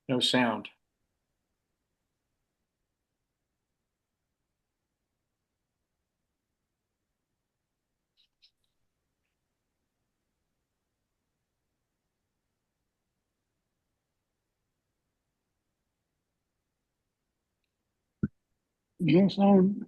No sound. No sound.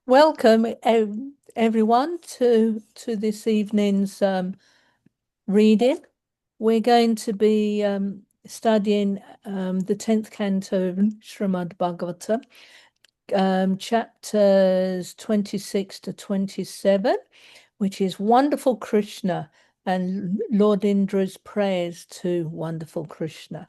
Welcome, everyone, to this evening's reading. We're going to be studying the 10th canto of Srimad Bhagavatam, chapters 26 to 27, which is Wonderful Krishna and Lord Indra's prayers to Wonderful Krishna.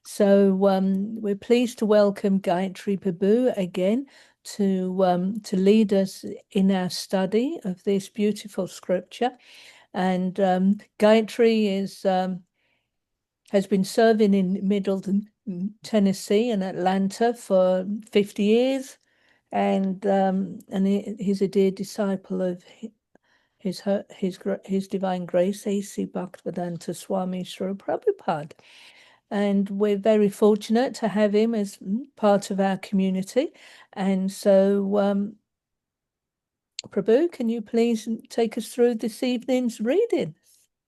So we're pleased to welcome Gayatri Prabhu again to lead us in our study of this beautiful scripture. And Gayatri has been serving in Middle Tennessee and Atlanta for 50 years, and he's a dear disciple of his Divine Grace, A.C. Bhaktivedanta Swami Srila Prabhupada. And we're very fortunate to have him as part of our community. And so, Prabhu, can you please take us through this evening's reading?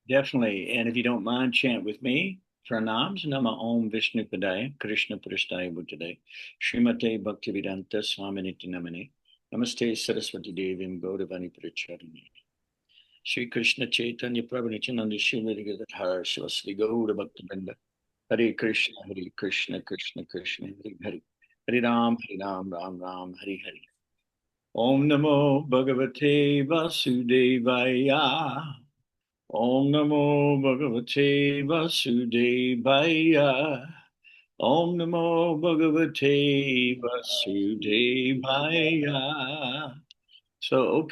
Definitely. And if you don't mind, chant with me. Pranams Nama Om Vishnu Padaya Krishna Prasthaya Bhuttade Srimate Bhaktivedanta Swaminiti Namane Namaste Saraswati Devim Gaudavani Pracharine Sri Krishna Chaitanya Prabhu Nityananda Shrimati Gadadhara Shivasri Gaura Bhaktivinoda Hare Krishna Hare Krishna Krishna Krishna Hare Hare Hare Ram Hare Ram Ram Ram Hare Hare Om Namo Bhagavate Vasudevaya Om Namo Bhagavate Vasudevaya. Om Namo Bhagavate Vasudevaya. So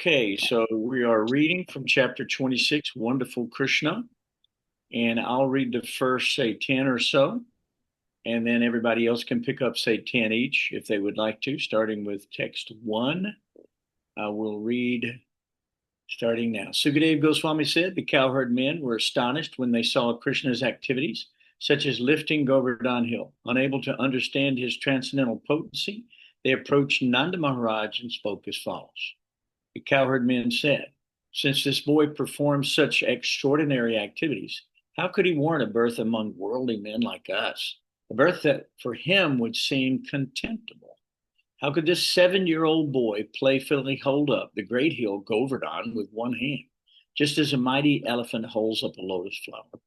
we are reading from chapter 26, Wonderful Krishna. And I'll read the first, say, 10 or so. And then everybody else can pick up, say, 10 each if they would like to, starting with text 1. I will read starting now. Sukadeva Goswami said the cowherd men were astonished when they saw Krishna's activities, such as lifting Govardhan Hill. Unable to understand his transcendental potency, they approached Nanda Maharaj and spoke as follows. The cowherd men said, since this boy performs such extraordinary activities, how could he warrant a birth among worldly men like us? A birth that for him would seem contemptible. How could this 7-year-old boy playfully hold up the great hill Govardhan with one hand, just as a mighty elephant holds up a lotus flower?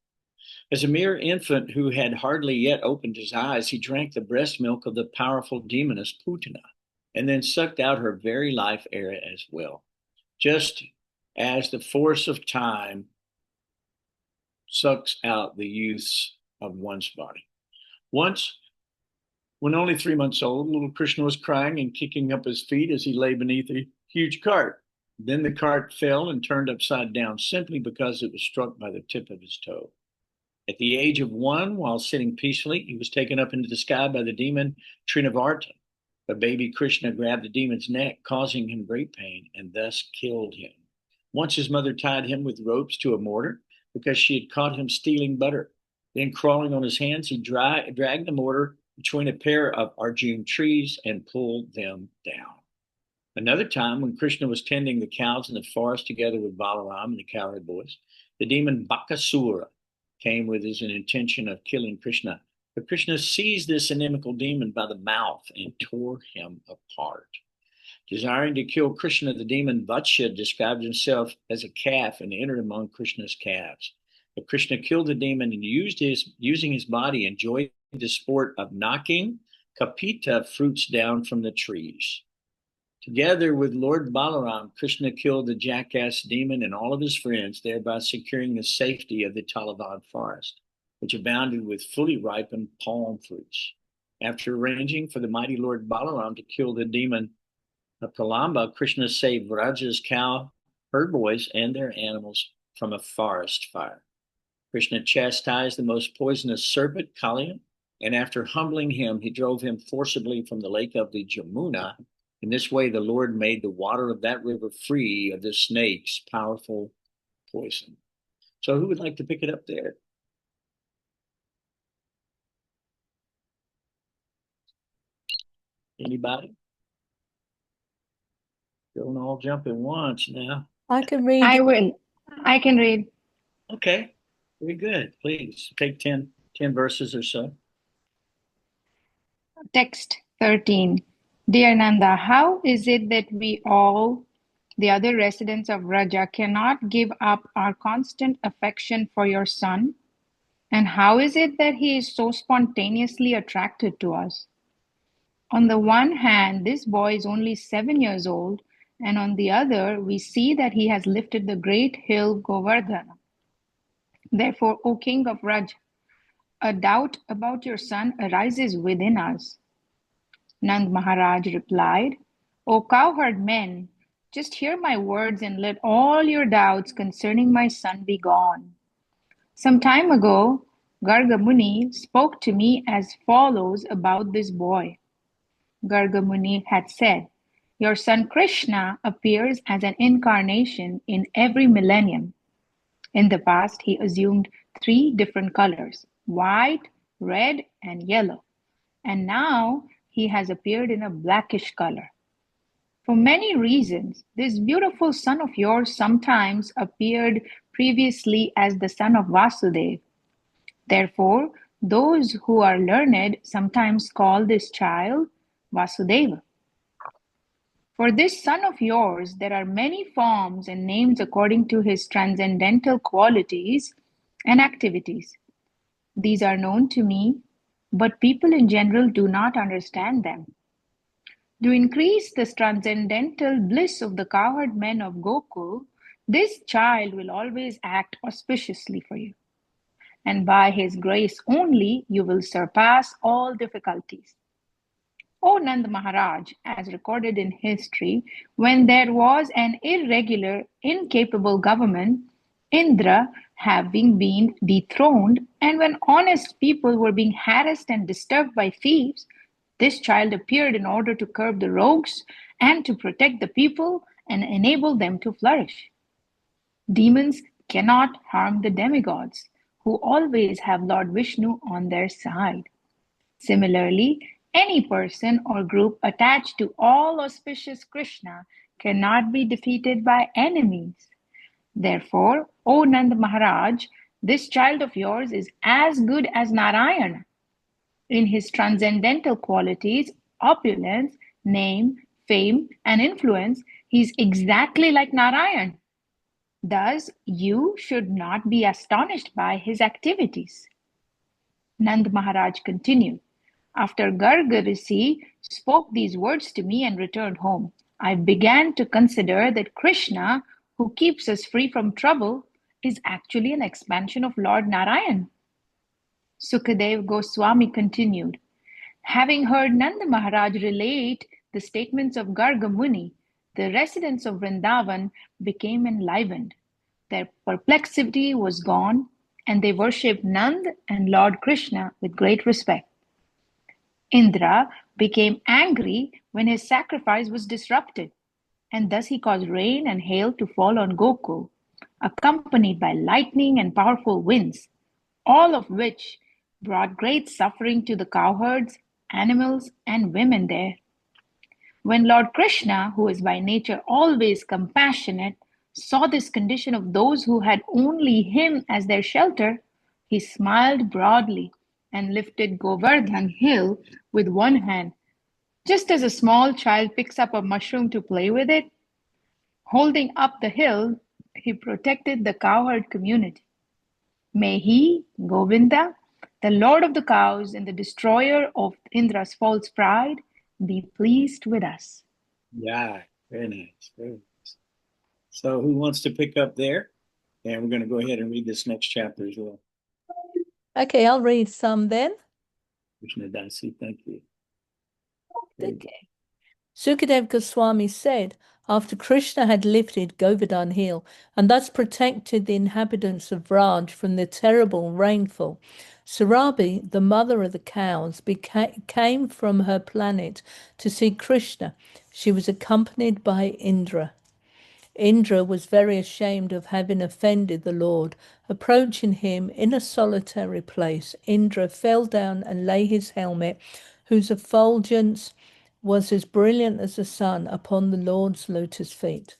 As a mere infant who had hardly yet opened his eyes, he drank the breast milk of the powerful demoness Putana, and then sucked out her very life air as well, just as the force of time sucks out the youths of one's body. Once, when only 3 months old, little Krishna was crying and kicking up his feet as he lay beneath a huge cart. Then the cart fell and turned upside down simply because it was struck by the tip of his toe. At the age of 1, while sitting peacefully, he was taken up into the sky by the demon Trinavarta. But baby Krishna grabbed the demon's neck, causing him great pain, and thus killed him. Once his mother tied him with ropes to a mortar because she had caught him stealing butter. Then, crawling on his hands, he dragged the mortar between a pair of Arjun trees and pulled them down. Another time, when Krishna was tending the cows in the forest together with Balaram and the cowherd boys, the demon Bakasura came with his intention of killing Krishna. But Krishna seized this inimical demon by the mouth and tore him apart. Desiring to kill Krishna, the demon Vatsya described himself as a calf and entered among Krishna's calves. But Krishna killed the demon and using his body, enjoyed the sport of knocking kapita fruits down from the trees. Together with Lord Balaram, Krishna killed the jackass demon and all of his friends, thereby securing the safety of the Talavan forest, which abounded with fully ripened palm fruits. After arranging for the mighty Lord Balaram to kill the demon Pralamba, Krishna saved Vraja's cow herd boys and their animals from a forest fire. Krishna chastised the most poisonous serpent, Kaliya, and after humbling him, he drove him forcibly from the lake of the Jamuna. In this way, the Lord made the water of that river free of the snake's powerful poison. So who would like to pick it up there? Anybody? Don't all jump at once now. I can read. I will. I can read. Okay, very good. Please take 10 verses or so. Text 13. Dear Nanda, how is it that we all, the other residents of Raja, cannot give up our constant affection for your son? And how is it that he is so spontaneously attracted to us? On the one hand, this boy is only 7 years old, and on the other, we see that he has lifted the great hill Govardhana. Therefore, O King of Raj, a doubt about your son arises within us. Nand Maharaj replied, O cowherd men, just hear my words and let all your doubts concerning my son be gone. Some time ago, Garga Muni spoke to me as follows about this boy. Garga Muni had said, your son Krishna appears as an incarnation in every millennium. In the past, he assumed 3 different colors, white, red, and yellow. And now he has appeared in a blackish color. For many reasons, this beautiful son of yours sometimes appeared previously as the son of Vasudeva. Therefore, those who are learned sometimes call this child Vasudeva. For this son of yours, there are many forms and names according to his transcendental qualities and activities. These are known to me, but people in general do not understand them. To increase the transcendental bliss of the cowherd men of Gokul, this child will always act auspiciously for you. And by his grace only, you will surpass all difficulties. O Nand Maharaj, as recorded in history, when there was an irregular, incapable government, Indra having been dethroned, and when honest people were being harassed and disturbed by thieves, this child appeared in order to curb the rogues and to protect the people and enable them to flourish. Demons cannot harm the demigods, who always have Lord Vishnu on their side. Similarly, any person or group attached to all auspicious Krishna cannot be defeated by enemies. Therefore, O Nand Maharaj, this child of yours is as good as Narayana. In his transcendental qualities, opulence, name, fame, and influence, he is exactly like Narayan. Thus, you should not be astonished by his activities. Nand Maharaj continued, after Garga Rishi spoke these words to me and returned home, I began to consider that Krishna, who keeps us free from trouble, is actually an expansion of Lord Narayan. Sukadev Goswami continued, having heard Nanda Maharaj relate the statements of Garga Muni, the residents of Vrindavan became enlivened. Their perplexity was gone, and they worshipped Nand and Lord Krishna with great respect. Indra became angry when his sacrifice was disrupted, and thus he caused rain and hail to fall on Gokul, accompanied by lightning and powerful winds, all of which brought great suffering to the cowherds, animals, and women there. When Lord Krishna, who is by nature always compassionate, saw this condition of those who had only him as their shelter, he smiled broadly and lifted Govardhan hill with one hand, just as a small child picks up a mushroom to play with it. Holding up the hill, he protected the cowherd community. May he, Govinda, the Lord of the cows and the destroyer of Indra's false pride, be pleased with us. Yeah, very nice, very nice. So who wants to pick up there? And we're going to go ahead and read this next chapter as well. Okay, I'll read some then. Krishna Dasi, thank you. Okay. Sukadev Goswami said, After Krishna had lifted Govardhan Hill and thus protected the inhabitants of Vraj from the terrible rainfall, Surabhi, the mother of the cows, came from her planet to see Krishna. She was accompanied by Indra. Indra was very ashamed of having offended the Lord. Approaching him in a solitary place, Indra fell down and lay his helmet, whose effulgence was as brilliant as the sun, upon the Lord's lotus feet.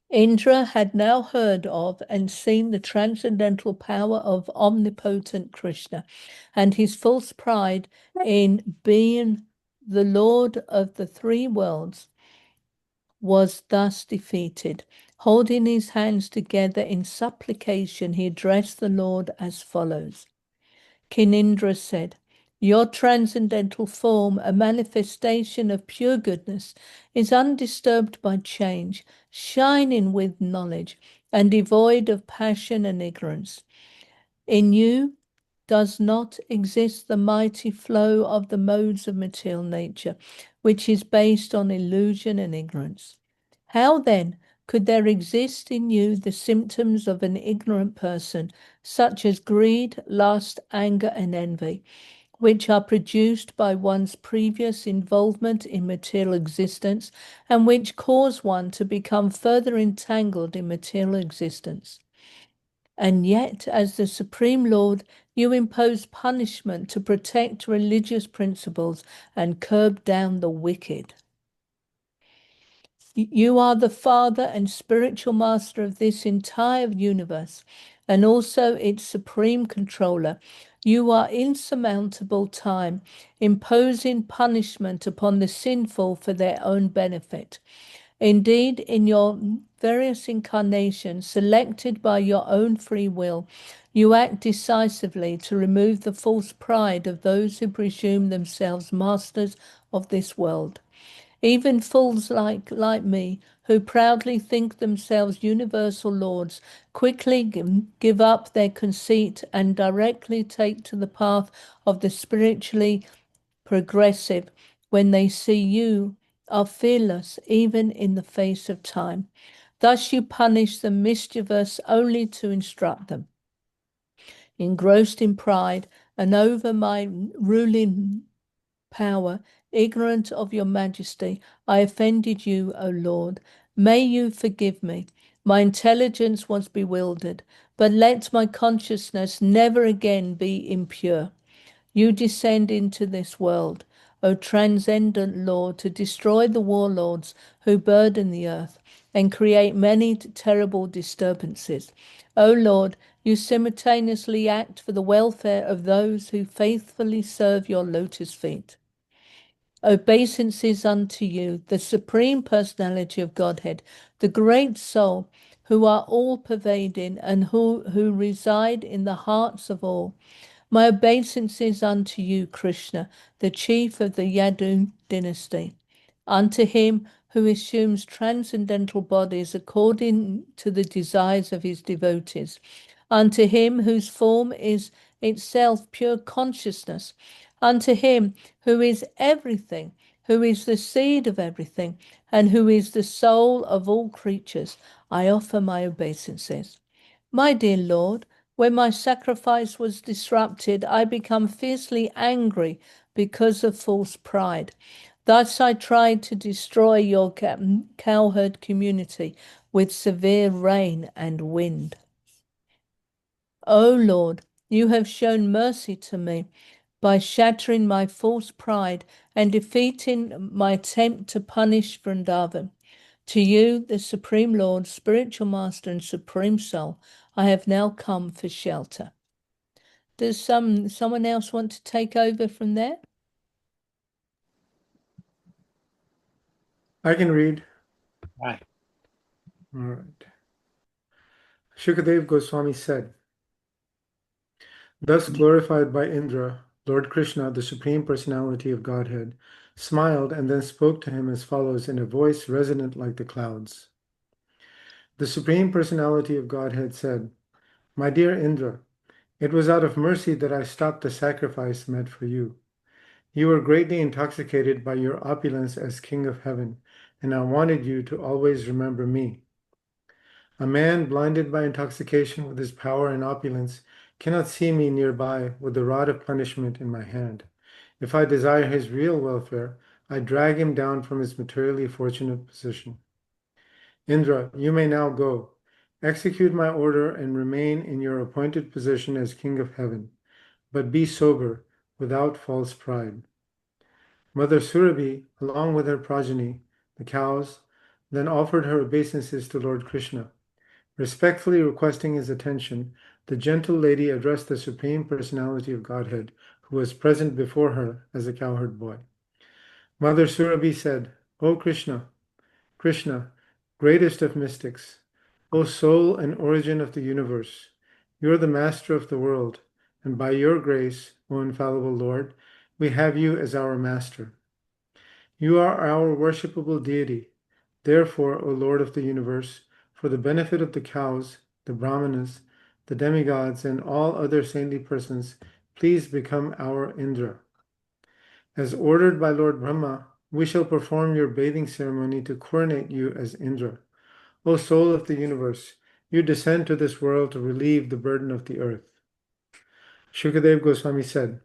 Indra had now heard of and seen the transcendental power of omnipotent Krishna, and his false pride in being the Lord of the three worlds was thus defeated. Holding his hands together in supplication, he addressed the Lord as follows. King Indra said, "Your transcendental form, a manifestation of pure goodness, is undisturbed by change, shining with knowledge, and devoid of passion and ignorance. In you does not exist the mighty flow of the modes of material nature, which is based on illusion and ignorance. How then could there exist in you the symptoms of an ignorant person, such as greed, lust, anger, and envy, which are produced by one's previous involvement in material existence and which cause one to become further entangled in material existence? And yet, as the Supreme Lord, you impose punishment to protect religious principles and curb down the wicked. You are the Father and spiritual master of this entire universe, and also its supreme controller. You are insurmountable time, imposing punishment upon the sinful for their own benefit. Indeed, in your various incarnations, selected by your own free will, you act decisively to remove the false pride of those who presume themselves masters of this world. Even fools like me, who proudly think themselves universal lords, quickly give up their conceit and directly take to the path of the spiritually progressive when they see you are fearless even in the face of time. Thus you punish the mischievous only to instruct them. Engrossed in pride and over my ruling power, ignorant of your majesty, I offended you, O Lord. May you forgive me. My intelligence was bewildered, but let my consciousness never again be impure. You descend into this world, O transcendent Lord, to destroy the warlords who burden the earth and create many terrible disturbances. O Lord, you simultaneously act for the welfare of those who faithfully serve your lotus feet. Obeisances unto you, the Supreme Personality of Godhead, the Great Soul, who are all-pervading and who reside in the hearts of all. My obeisances unto you, Krishna, the chief of the Yadu dynasty, unto him who assumes transcendental bodies according to the desires of his devotees, unto him whose form is itself pure consciousness, unto him who is everything, who is the seed of everything, and who is the soul of all creatures, I offer my obeisances. My dear Lord, when my sacrifice was disrupted, I become fiercely angry because of false pride. Thus I tried to destroy your cowherd community with severe rain and wind. O Lord, you have shown mercy to me by shattering my false pride and defeating my attempt to punish Vrindavan. To you, the Supreme Lord, Spiritual Master and Supreme Soul, I have now come for shelter. Does someone else want to take over from there? I can read. Right. All right. Shukadev Goswami said, thus glorified by Indra, Lord Krishna, the Supreme Personality of Godhead, smiled and then spoke to him as follows in a voice resonant like the clouds. The Supreme Personality of Godhead said, my dear Indra, it was out of mercy that I stopped the sacrifice meant for you. You were greatly intoxicated by your opulence as King of Heaven, and I wanted you to always remember me. A man blinded by intoxication with his power and opulence cannot see me nearby with the rod of punishment in my hand. If I desire his real welfare, I drag him down from his materially fortunate position. Indra, you may now go. Execute my order and remain in your appointed position as king of heaven, but be sober, without false pride. Mother Surabhi, along with her progeny, the cows, then offered her obeisances to Lord Krishna. Respectfully requesting his attention, the gentle lady addressed the Supreme Personality of Godhead, who was present before her as a cowherd boy. Mother Surabhi said, O Krishna, Krishna, greatest of mystics, O soul and origin of the universe, you are the master of the world, and by your grace, O infallible Lord, we have you as our master. You are our worshipable deity. Therefore, O Lord of the universe, for the benefit of the cows, the brahmanas, the demigods, and all other saintly persons, please become our Indra. As ordered by Lord Brahma, we shall perform your bathing ceremony to coronate you as Indra. O soul of the universe, you descend to this world to relieve the burden of the earth. Shukadev Goswami said,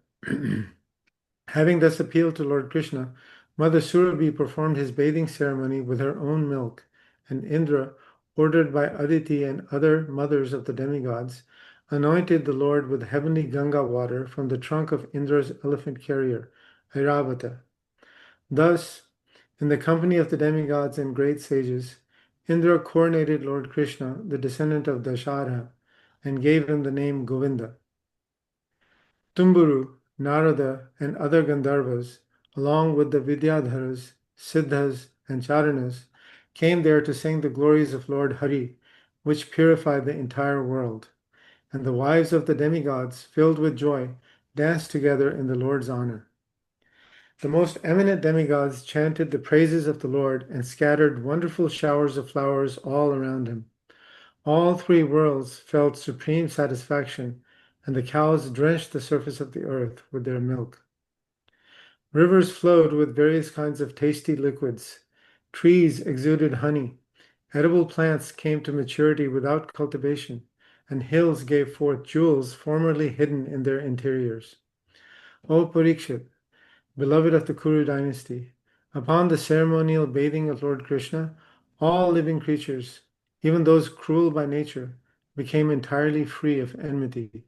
having thus appealed to Lord Krishna, Mother Surabhi performed his bathing ceremony with her own milk, and Indra, ordered by Aditi and other mothers of the demigods, anointed the Lord with heavenly Ganga water from the trunk of Indra's elephant carrier, Airavata. Thus, in the company of the demigods and great sages, Indra coronated Lord Krishna, the descendant of Dasharha, and gave him the name Govinda. Tumburu, Narada, and other Gandharvas, along with the Vidyadharas, Siddhas, and Charanas, came there to sing the glories of Lord Hari, which purified the entire world. And the wives of the demigods, filled with joy, danced together in the Lord's honor. The most eminent demigods chanted the praises of the Lord and scattered wonderful showers of flowers all around him. All three worlds felt supreme satisfaction, and the cows drenched the surface of the earth with their milk. Rivers flowed with various kinds of tasty liquids. Trees exuded honey. Edible plants came to maturity without cultivation, and hills gave forth jewels formerly hidden in their interiors. O Parikshit, beloved of the Kuru dynasty, upon the ceremonial bathing of Lord Krishna, all living creatures, even those cruel by nature, became entirely free of enmity.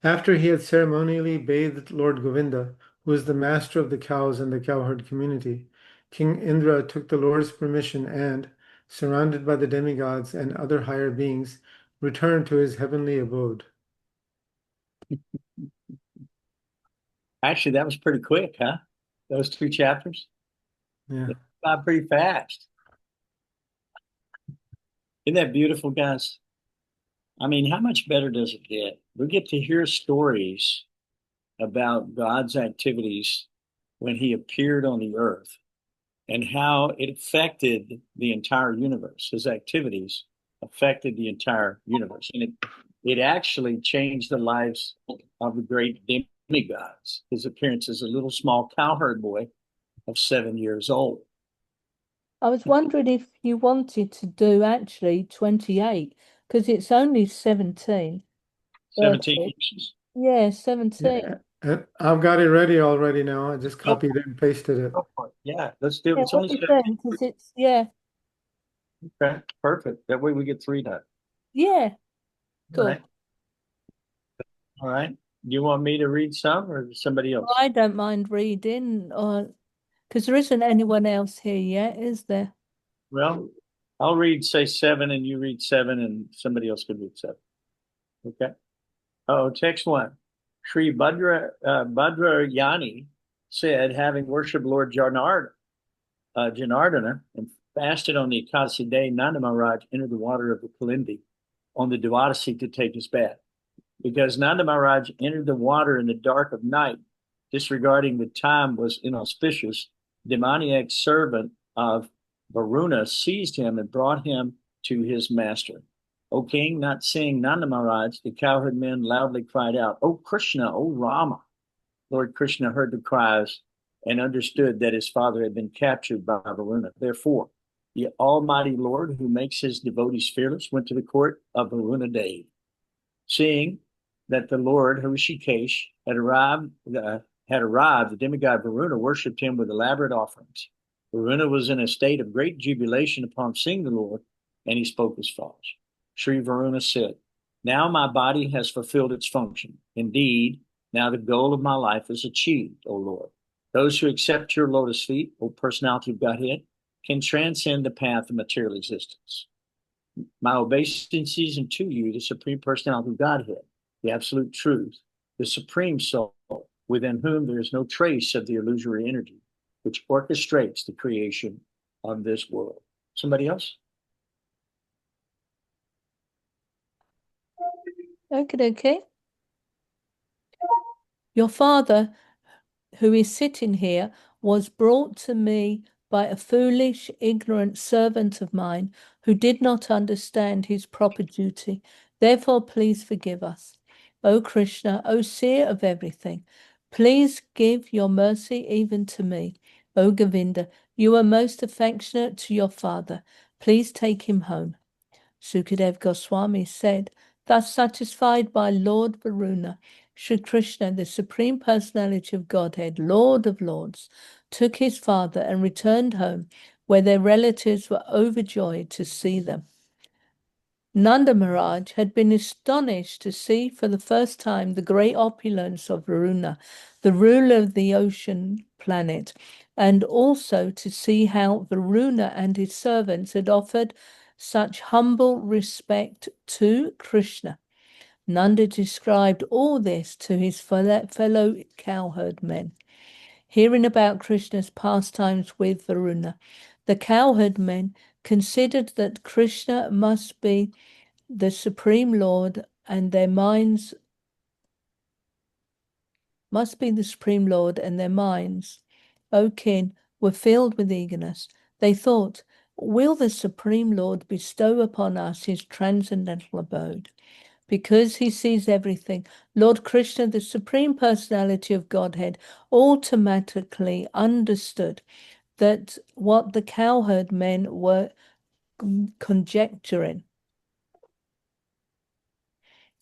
After he had ceremonially bathed Lord Govinda, who was the master of the cows and the cowherd community, King Indra took the Lord's permission and, surrounded by the demigods and other higher beings, returned to his heavenly abode. Actually, that was pretty quick, huh? Those 2 chapters? Yeah. Got pretty fast. Isn't that beautiful, guys? I mean, how much better does it get? We get to hear stories about God's activities when he appeared on the earth and how it affected the entire universe. His activities affected the entire universe. And it actually changed the lives of the great demigods. His appearance as a little small cowherd boy of 7 years old. I was wondering if you wanted to do actually 28, because it's only 17. 17 30. inches. Yeah, 17. Yeah. And I've got it ready already now. I just copied it and pasted it. Go for it. Yeah, let's do it. Yeah, It's what only you 17. think? Because it's, yeah, Okay, perfect. That way we get 3 done. yeah, All cool. right. All right. Do you want me to read some or somebody else? I don't mind reading, or because there isn't anyone else here yet, is there? Well, I'll read, say 7, and you read 7, and somebody else can read 7. Okay. Oh, text 1. Sri Bhadrayani said, having worshipped Lord Janardana and fasted on the Ekadasi day, Nanda Maharaj entered the water of the Kalindi on the Dwadasi to take his bath. Because Nanda Maharaj entered the water in the dark of night, disregarding the time was inauspicious, the demoniac servant of Varuna seized him and brought him to his master. O king, not seeing Nanda Maharaj, the cowherd men loudly cried out, O Krishna, O Rama. Lord Krishna heard the cries and understood that his father had been captured by Varuna. Therefore, the Almighty Lord, who makes his devotees fearless, went to the court of Varuna Dev. Seeing that the Lord Hrishikesh had arrived, the demigod Varuna worshipped him with elaborate offerings. Varuna was in a state of great jubilation upon seeing the Lord, and he spoke as follows. Sri Varuna said, "Now my body has fulfilled its function. Indeed, now the goal of my life is achieved, O Lord. Those who accept your lotus feet, O personality of Godhead, can transcend the path of material existence. My obeisances unto you, the Supreme Personality of Godhead, the absolute truth, the Supreme Soul, within whom there is no trace of the illusory energy, which orchestrates the creation of this world." Somebody else? Okay. Your father, who is sitting here, was brought to me by a foolish, ignorant servant of mine who did not understand his proper duty. Therefore, please forgive us. O Krishna, O seer of everything, please give your mercy even to me. O Govinda, you are most affectionate to your father. Please take him home. Sukadev Goswami said, thus satisfied by Lord Varuna, Sri Krishna, the Supreme Personality of Godhead, Lord of Lords, took his father and returned home, where their relatives were overjoyed to see them. Nanda Maharaj had been astonished to see for the first time the great opulence of Varuna, the ruler of the ocean planet, and also to see how Varuna and his servants had offered such humble respect to Krishna. Nanda described all this to his fellow cowherd men. Hearing about Krishna's pastimes with Varuna, the cowherd men considered that Krishna must be the Supreme Lord, and their minds must be the Supreme Lord, and their minds, O kin, were filled with eagerness. They thought, will the Supreme Lord bestow upon us his transcendental abode? Because he sees everything, Lord Krishna, the Supreme Personality of Godhead, automatically understood that what the cowherd men were conjecturing.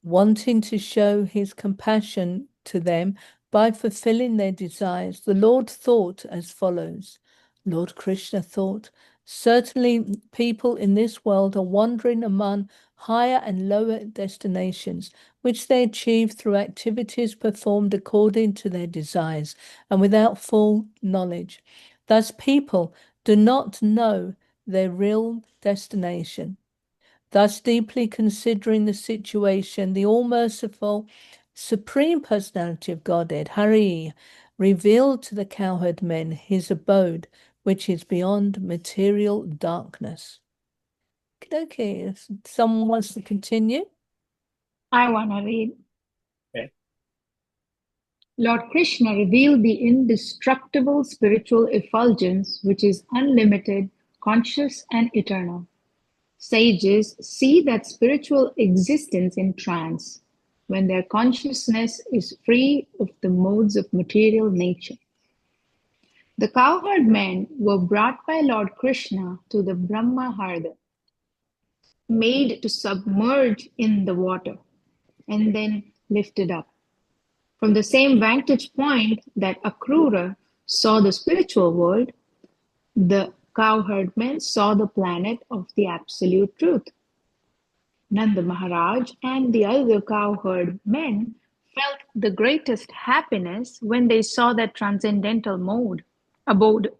Wanting to show his compassion to them by fulfilling their desires, the Lord thought as follows. Lord Krishna thought, certainly people in this world are wandering among higher and lower destinations, which they achieve through activities performed according to their desires and without full knowledge. Thus people do not know their real destination. Thus, deeply considering the situation, the all-merciful Supreme Personality of Godhead, Hari, revealed to the cowherd men his abode, which is beyond material darkness. Okay, if someone wants to continue. I want to read. Okay. Lord Krishna revealed the indestructible spiritual effulgence, which is unlimited, conscious, and eternal. Sages see that spiritual existence in trance, when their consciousness is free of the modes of material nature. The cowherd men were brought by Lord Krishna to the Brahma Harda, made to submerge in the water, and then lifted up. From the same vantage point that Akrura saw the spiritual world, the cowherd men saw the planet of the absolute truth. Nanda Maharaj and the other cowherd men felt the greatest happiness when they saw that transcendental abode.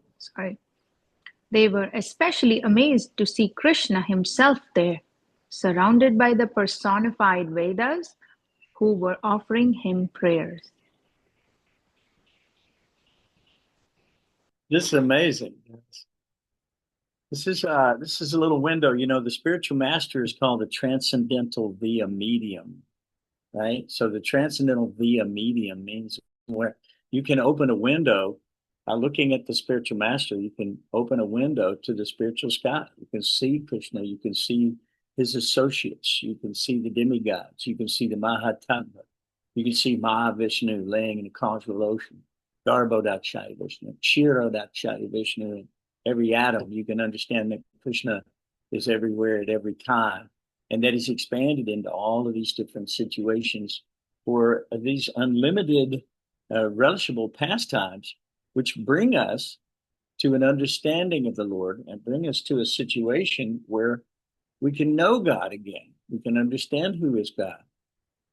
They were especially amazed to see Krishna himself there, surrounded by the personified Vedas who were offering him prayers. This is amazing. This is a little window. You know, the spiritual master is called the transcendental via medium, right? So the transcendental via medium means where you can open a window by looking at the spiritual master. You can open a window to the spiritual sky. You can see Krishna. You can see his associates. You can see the demigods. You can see the Mahatma. You can see Mahavishnu laying in the causal ocean. Garbhodakshaya Vishnu, Kshirodakshaya Vishnu. Every atom, you can understand that Krishna is everywhere at every time, and that is expanded into all of these different situations for these unlimited, relishable pastimes, which bring us to an understanding of the Lord and bring us to a situation where we can know God again. We can understand who is God.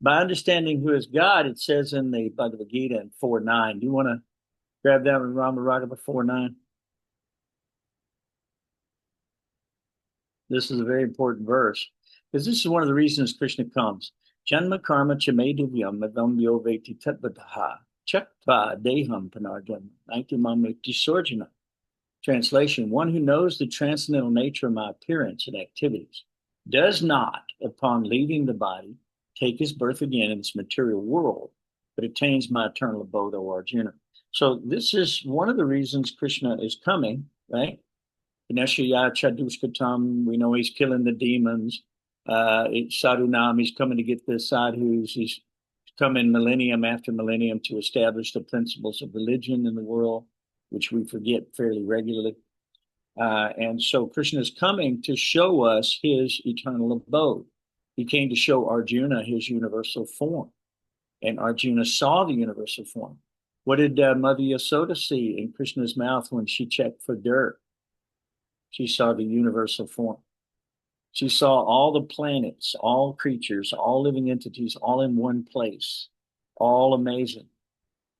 By understanding who is God, it says in the Bhagavad Gita in 4.9. Do you want to grab that one, Rama Raghava 4.9? This is a very important verse, because this is one of the reasons Krishna comes. Janma karma chame divyam madam yo veti tatvataha chakva deham panarjan naitimameti sorjana. Translation: one who knows the transcendental nature of my appearance and activities does not, upon leaving the body, take his birth again in this material world, but attains my eternal abode, O Arjuna. So this is one of the reasons Krishna is coming, right? Ganeshaya Chadushkatam, we know he's killing the demons. Sadhunam, he's coming to get the sadhus. He's coming millennium after millennium to establish the principles of religion in the world, which we forget fairly regularly. And so Krishna is coming to show us his eternal abode. He came to show Arjuna his universal form, and Arjuna saw the universal form. What did Mother Yasoda see in Krishna's mouth when she checked for dirt? She saw the universal form. She saw all the planets, all creatures, all living entities, all in one place, all amazing.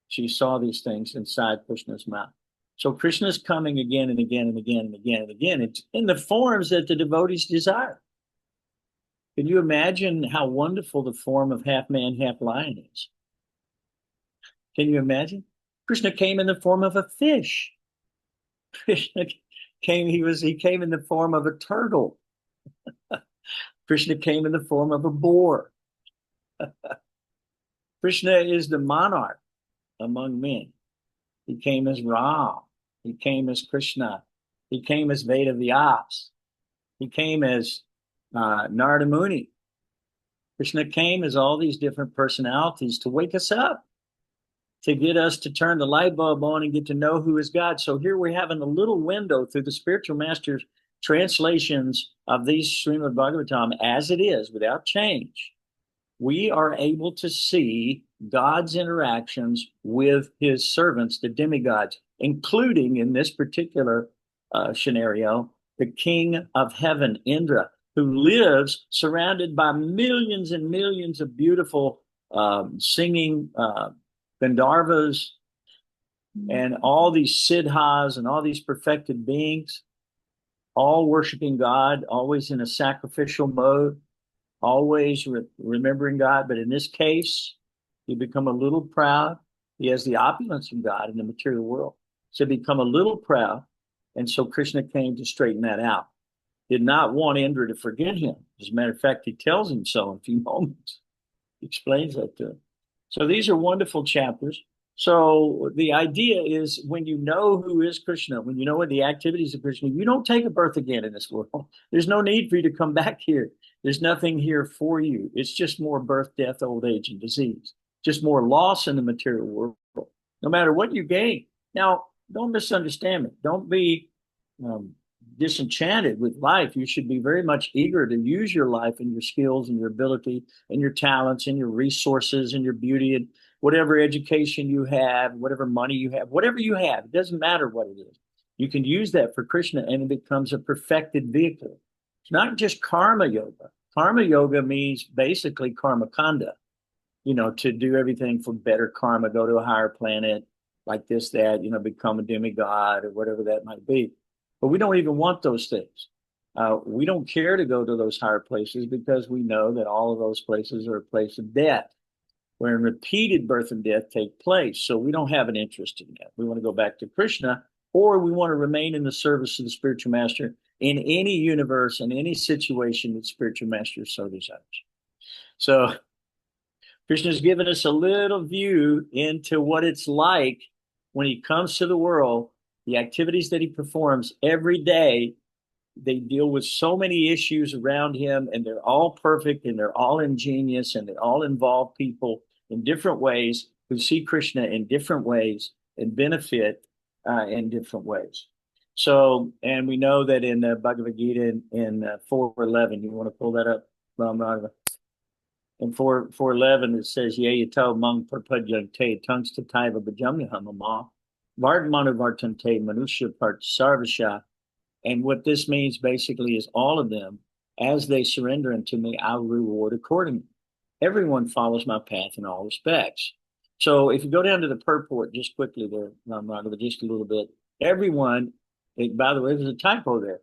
She saw these things inside Krishna's mouth. So Krishna is coming again and again and again and again and again. It's in the forms that the devotees desire. Can you imagine how wonderful the form of half man, half lion is? Can you imagine? Krishna came in the form of a fish. Krishna came, he came in the form of a turtle. Krishna came in the form of a boar. Krishna is the monarch among men. He came as Ram. He came as Krishna. He came as Veda Vyas. He came as Narada Muni. Krishna came as all these different personalities to wake us up, to get us to turn the light bulb on and get to know who is God. So here we're having a little window through the spiritual masters' translations of these Srimad Bhagavatam as it is, without change. We are able to see God's interactions with his servants, the demigods, including in this particular scenario, the king of heaven, Indra, who lives surrounded by millions and millions of beautiful singing Gandharvas and all these siddhas and all these perfected beings, all worshiping God, always in a sacrificial mode, always remembering God. But in this case, he become a little proud. He has the opulence of God in the material world. So become a little proud. And so Krishna came to straighten that out. Did not want Indra to forget him. As a matter of fact, he tells him so in a few moments. He explains that to him. So these are wonderful chapters. So the idea is, when you know who is Krishna, when you know what the activities of Krishna, you don't take a birth again in this world. There's no need for you to come back here. There's nothing here for you. It's just more birth, death, old age, and disease. Just more loss in the material world, no matter what you gain. Now, don't misunderstand me. Don't be disenchanted with life. You should be very much eager to use your life and your skills and your ability and your talents and your resources and your beauty and whatever education you have, whatever money you have, whatever you have. It doesn't matter what it is. You can use that for Krishna, and it becomes a perfected vehicle. It's not just karma yoga. Karma yoga means basically karma kanda, to do everything for better karma, go to a higher planet like this, that, become a demigod or whatever that might be. But we don't even want those things. We don't care to go to those higher places, because we know that all of those places are a place of death, wherein repeated birth and death take place. So we don't have an interest in that. We want to go back to Krishna, or we want to remain in the service of the spiritual master in any universe, in any situation that spiritual master so desires. So Krishna's given us a little view into what it's like when he comes to the world. The activities that he performs every day, they deal with so many issues around him, and they're all perfect, and they're all ingenious, and they all involve people in different ways who see Krishna in different ways. and benefit in different ways. So, and we know that in the Bhagavad Gita in 4:11, you want to pull that up, Ram? In 4:11, it says, "Ye yato mung prapadyante tungsta taiva bhajamyahamama vardmanu vartante manusya part sarvasha." And what this means basically is all of them, as they surrender unto me, I will reward accordingly. Everyone follows my path in all respects. So if you go down to the purport just quickly there, just a little bit, everyone, by the way, there's a typo there.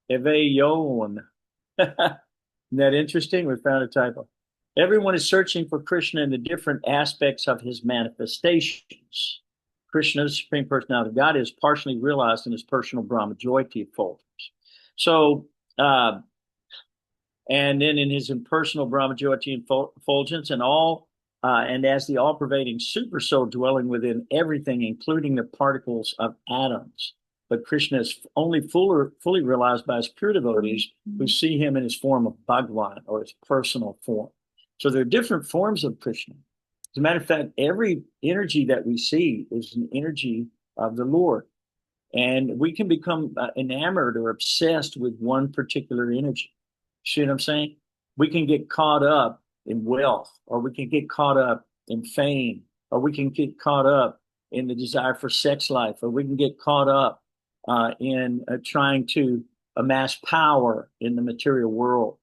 Eveyon. Isn't that interesting? We found a typo. Everyone is searching for Krishna in the different aspects of his manifestations. Krishna, the Supreme Personality of God, is partially realized in his personal Brahma Jyoti effulgence. So, and then in his impersonal Brahma Jyoti effulgence, and as the all-pervading super soul dwelling within everything, including the particles of atoms. But Krishna is only fully realized by his pure devotees who see him in his form of Bhagavan, or his personal form. So there are different forms of Krishna. As a matter of fact, every energy that we see is an energy of the Lord. And we can become enamored or obsessed with one particular energy. See what I'm saying? We can get caught up in wealth, or we can get caught up in fame, or we can get caught up in the desire for sex life, or we can get caught up in trying to amass power in the material world.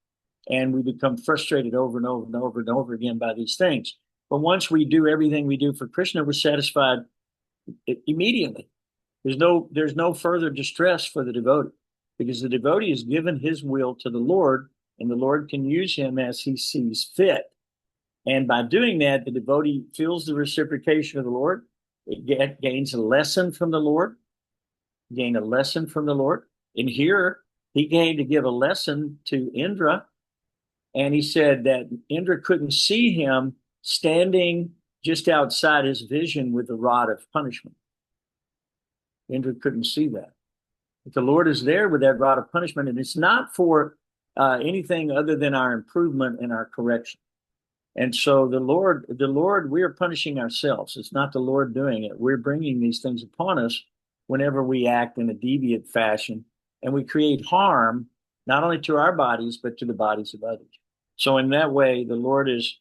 And we become frustrated over and over and over and over again by these things. But once we do everything we do for Krishna, we're satisfied immediately. There's no further distress for the devotee, because the devotee has given his will to the Lord, and the Lord can use him as he sees fit. And by doing that, the devotee feels the reciprocation of the Lord. It gains a lesson from the Lord. Gain a lesson from the Lord. And here he came to give a lesson to Indra. And he said that Indra couldn't see him standing just outside his vision with the rod of punishment. Indra couldn't see that. But the Lord is there with that rod of punishment, and it's not for anything other than our improvement and our correction. And so the Lord, we are punishing ourselves. It's not the Lord doing it. We're bringing these things upon us whenever we act in a deviant fashion, and we create harm not only to our bodies, but to the bodies of others. So in that way, the Lord is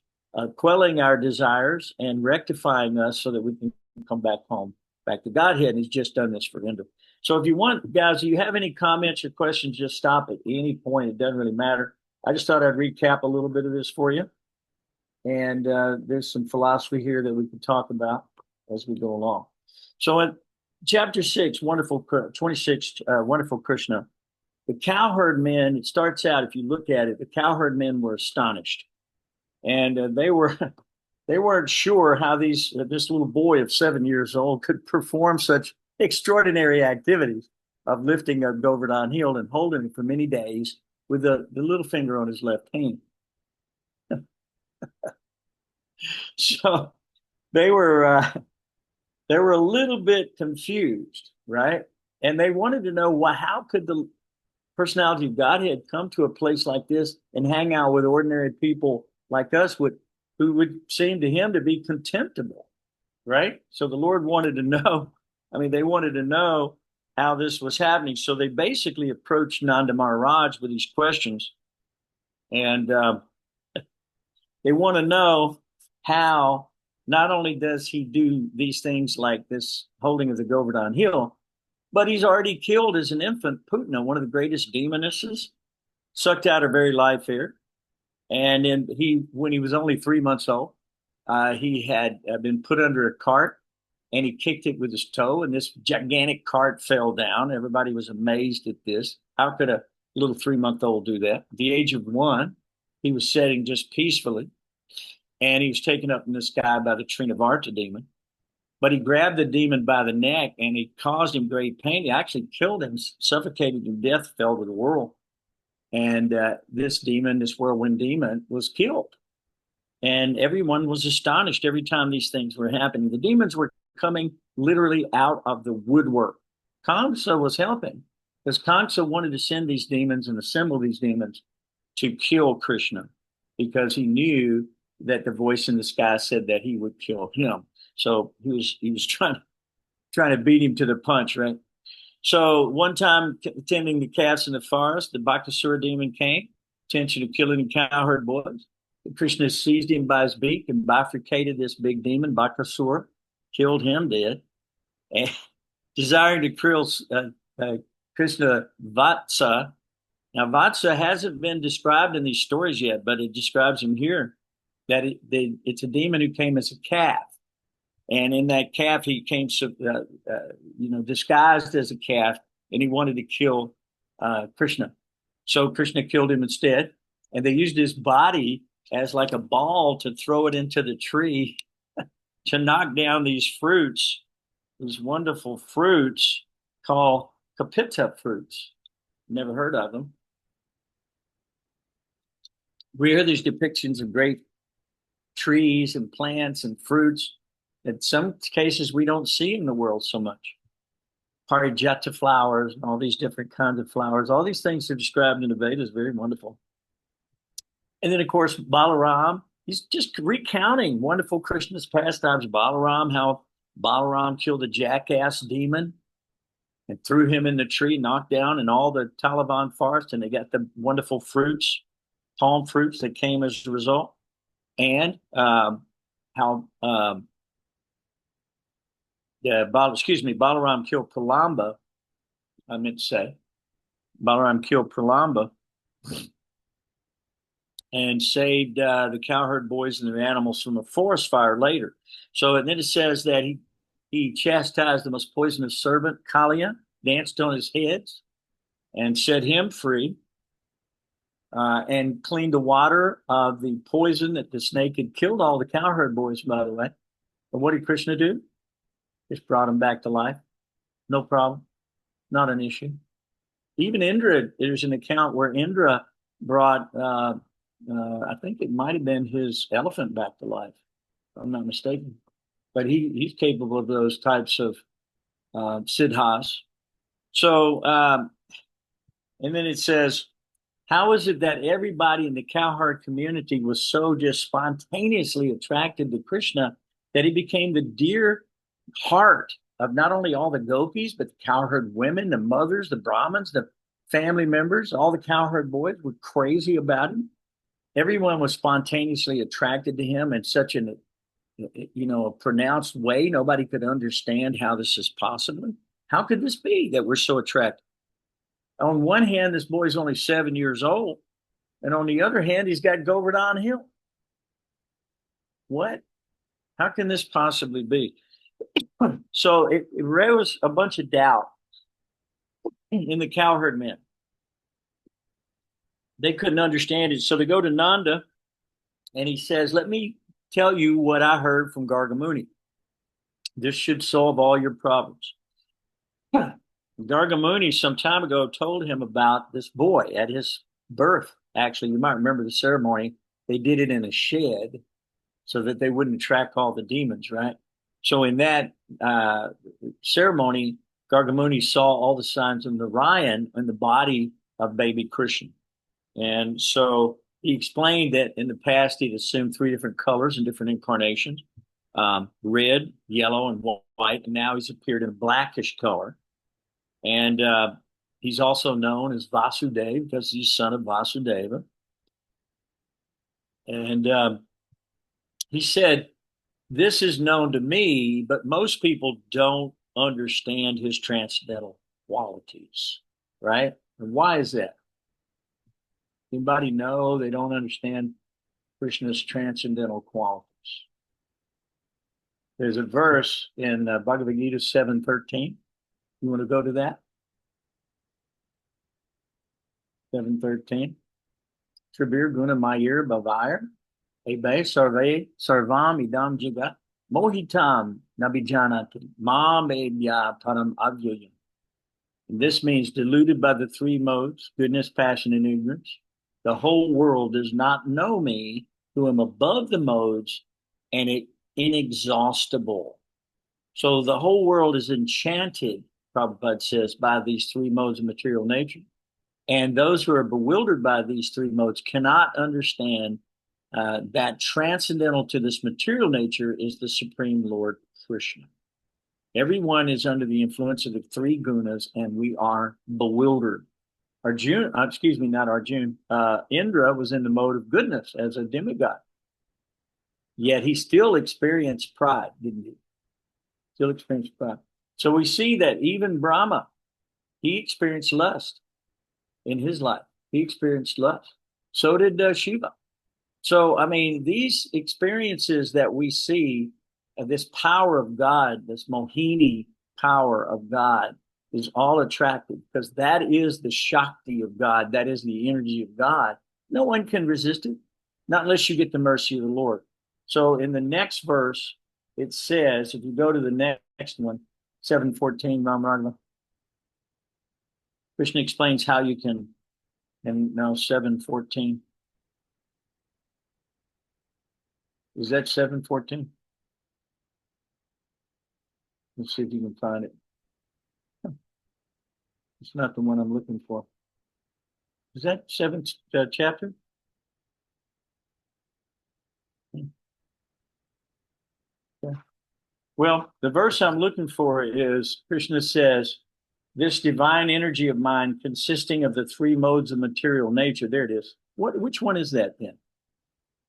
quelling our desires and rectifying us so that we can come back home, back to Godhead. And he's just done this for Indra. So if you want, guys, if you have any comments or questions, just stop at any point. It doesn't really matter. I just thought I'd recap a little bit of this for you. And there's some philosophy here that we can talk about as we go along. So in chapter 6, wonderful 26, wonderful Krishna. The cowherd men, it starts out, if you look at it, the cowherd men were astonished. And they weren't sure how this little boy of 7 years old could perform such extraordinary activities of lifting a Govardhan hill and holding it for many days with the little finger on his left hand. So they were a little bit confused, right? And they wanted to know, how could the personality of Godhead come to a place like this and hang out with ordinary people like us, who would seem to him to be contemptible, right? So the Lord wanted to know. They wanted to know how this was happening. So they basically approached Nanda Maharaj with these questions, and they want to know how not only does he do these things like this holding of the Govardhan hill, but he's already killed as an infant Putna, one of the greatest demonesses, sucked out her very life here. And when he was only 3 months old, he had been put under a cart, and he kicked it with his toe, and this gigantic cart fell down. Everybody was amazed at this. How could a little 3-month-old do that? At the age of 1, he was sitting just peacefully, and he was taken up in the sky by the Trinavarta demon. But he grabbed the demon by the neck, and he caused him great pain. He actually killed him, suffocated him, death fell to the world. And this demon, this whirlwind demon, was killed. And everyone was astonished every time these things were happening. The demons were coming literally out of the woodwork. Kamsa was helping, because Kamsa wanted to send these demons and assemble these demons to kill Krishna, because he knew that the voice in the sky said that he would kill him. So he was trying trying to beat him to the punch, right? So one time, tending the calves in the forest, the Bakasura demon came, intention of killing the cowherd boys. Krishna seized him by his beak and bifurcated this big demon, Bakasura, killed him dead, and desiring to kill Krishna Vatsa. Now, Vatsa hasn't been described in these stories yet, but it describes him here, that it's a demon who came as a calf. And in that calf, he came, disguised as a calf, and he wanted to kill Krishna. So Krishna killed him instead. And they used his body as like a ball to throw it into the tree to knock down these fruits, these wonderful fruits called kapita fruits. Never heard of them. We hear these depictions of great trees and plants and fruits. In some cases, we don't see in the world so much. Parijata flowers and all these different kinds of flowers. All these things are described in the Vedas. Very wonderful. And then, of course, Balaram. He's just recounting wonderful Krishna's pastimes. Balaram, how Balaram killed a jackass demon and threw him in the tree, knocked down in all the Taliban forest, and they got the wonderful fruits, palm fruits that came as a result. And how Balaram killed Pralamba. I meant to say, Balaram killed Pralamba and saved the cowherd boys and their animals from a forest fire later. So, and then it says that he chastised the most poisonous serpent, Kalia, danced on his heads, and set him free, and cleaned the water of the poison that the snake had killed all the cowherd boys, by the way. And what did Krishna do? Just brought him back to life. No problem. Not an issue. Even Indra, there's an account where Indra brought, I think it might have been his elephant back to life, if I'm not mistaken. But he's capable of those types of siddhas. So, and then it says, how is it that everybody in the cowherd community was so just spontaneously attracted to Krishna that he became the dear heart of not only all the gopis, but the cowherd women, the mothers, the Brahmins, the family members, all the cowherd boys were crazy about him. Everyone was spontaneously attracted to him in such a pronounced way. Nobody could understand how this is possible. How could this be that we're so attracted? On one hand, this boy's only 7 years old. And on the other hand, he's got Govardhan Hill. What? How can this possibly be? So it rose a bunch of doubt in the cowherd men. They couldn't understand it. So they go to Nanda and he says, let me tell you what I heard from Gargamuni. This should solve all your problems. Gargamuni some time ago told him about this boy at his birth. Actually, you might remember the ceremony. They did it in a shed so that they wouldn't attract all the demons, right? So in that ceremony, Gargamuni saw all the signs of Narayan in the body of baby Krishna. And so he explained that in the past he'd assumed 3 different colors and different incarnations, red, yellow, and white. And now he's appeared in a blackish color. And he's also known as Vasudeva because he's son of Vasudeva. And he said, this is known to me, but most people don't understand his transcendental qualities, right? And why is that? Anybody know they don't understand Krishna's transcendental qualities? There's a verse in Bhagavad Gita 7:13. You want to go to that? 7:13. Tribir guna mayir bhavayar ebe sarve sarvam idam jagat mohitam nabijanati mam ebya param avyayam. This means deluded by the 3 modes, goodness, passion, and ignorance. The whole world does not know me, who am above the modes and inexhaustible. So the whole world is enchanted, Prabhupada says, by these 3 modes of material nature. And those who are bewildered by these 3 modes cannot understand that transcendental to this material nature is the Supreme Lord Krishna. Everyone is under the influence of the three gunas, and we are bewildered. Arjuna, excuse me, not Arjuna. Indra was in the mode of goodness as a demigod. Yet he still experienced pride, didn't he? Still experienced pride. So we see that even Brahma, he experienced lust in his life. He experienced lust. So did Shiva. So, I mean, these experiences that we see, this power of God, this Mohini power of God, is all attractive because that is the Shakti of God. That is the energy of God. No one can resist it, not unless you get the mercy of the Lord. So in the next verse, it says, if you go to the next one, 7:14, Ramaragama, Krishna explains how you can, and now 7:14. Is that 7:14? Let's see if you can find it. It's not the one I'm looking for. Is that 7th chapter? Yeah. Well, the verse I'm looking for is Krishna says, this divine energy of mine consisting of the three modes of material nature. There it is. Which one is that then?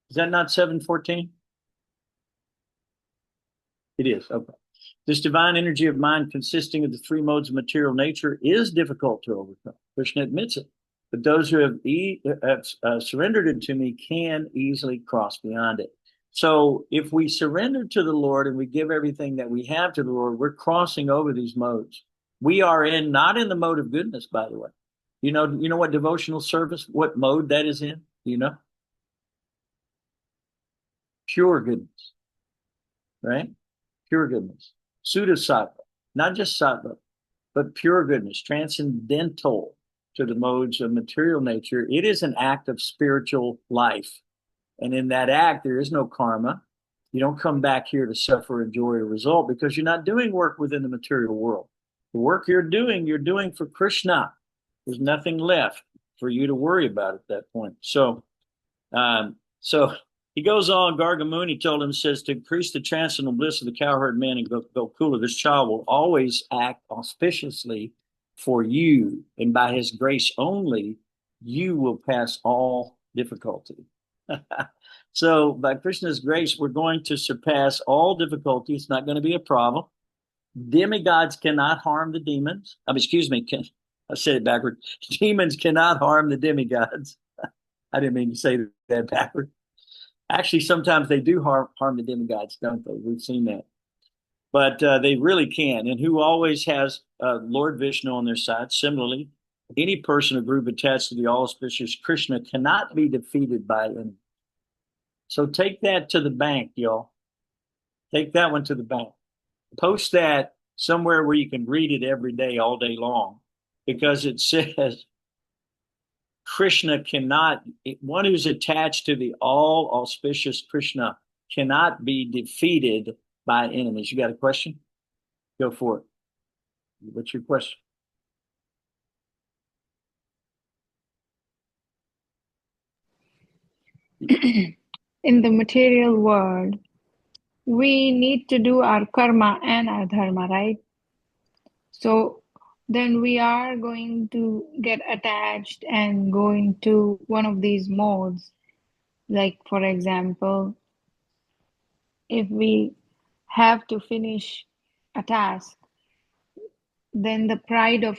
Is that not 7:14? It is. Okay. This divine energy of mind consisting of the three modes of material nature is difficult to overcome. Krishna admits it. But those who have surrendered it to me can easily cross beyond it. So if we surrender to the Lord and we give everything that we have to the Lord, we're crossing over these modes. We are not in the mode of goodness, by the way. You know what devotional service, what mode that is in? You know? Pure goodness. Right? Pure goodness. Suddha sattva, not just sattva, but pure goodness, transcendental to the modes of material nature. It is an act of spiritual life. And in that act, there is no karma. You don't come back here to suffer, enjoy a result because you're not doing work within the material world. The work you're doing for Krishna. There's nothing left for you to worry about at that point. So he goes on, Gargamuni told him, says, to increase the transcendental bliss of the cowherd man in Gokula, this child will always act auspiciously for you. And by his grace only, you will pass all difficulty. So by Krishna's grace, we're going to surpass all difficulty. It's not going to be a problem. Demigods cannot harm the demons. I said it backward. Demons cannot harm the demigods. I didn't mean to say that backward. Actually, sometimes they do harm the demigods, don't they? We've seen that. But they really can. And who always has Lord Vishnu on their side. Similarly, any person or group attached to the all-auspicious Krishna cannot be defeated by enemy. So take that to the bank, y'all. Take that one to the bank. Post that somewhere where you can read it every day, all day long, because it says Krishna cannot, one who's attached to the all auspicious Krishna cannot be defeated by enemies. You got a question? Go for it. What's your question? In the material world, we need to do our karma and our dharma, right? So then we are going to get attached and go into one of these modes. Like, for example, if we have to finish a task, then the pride of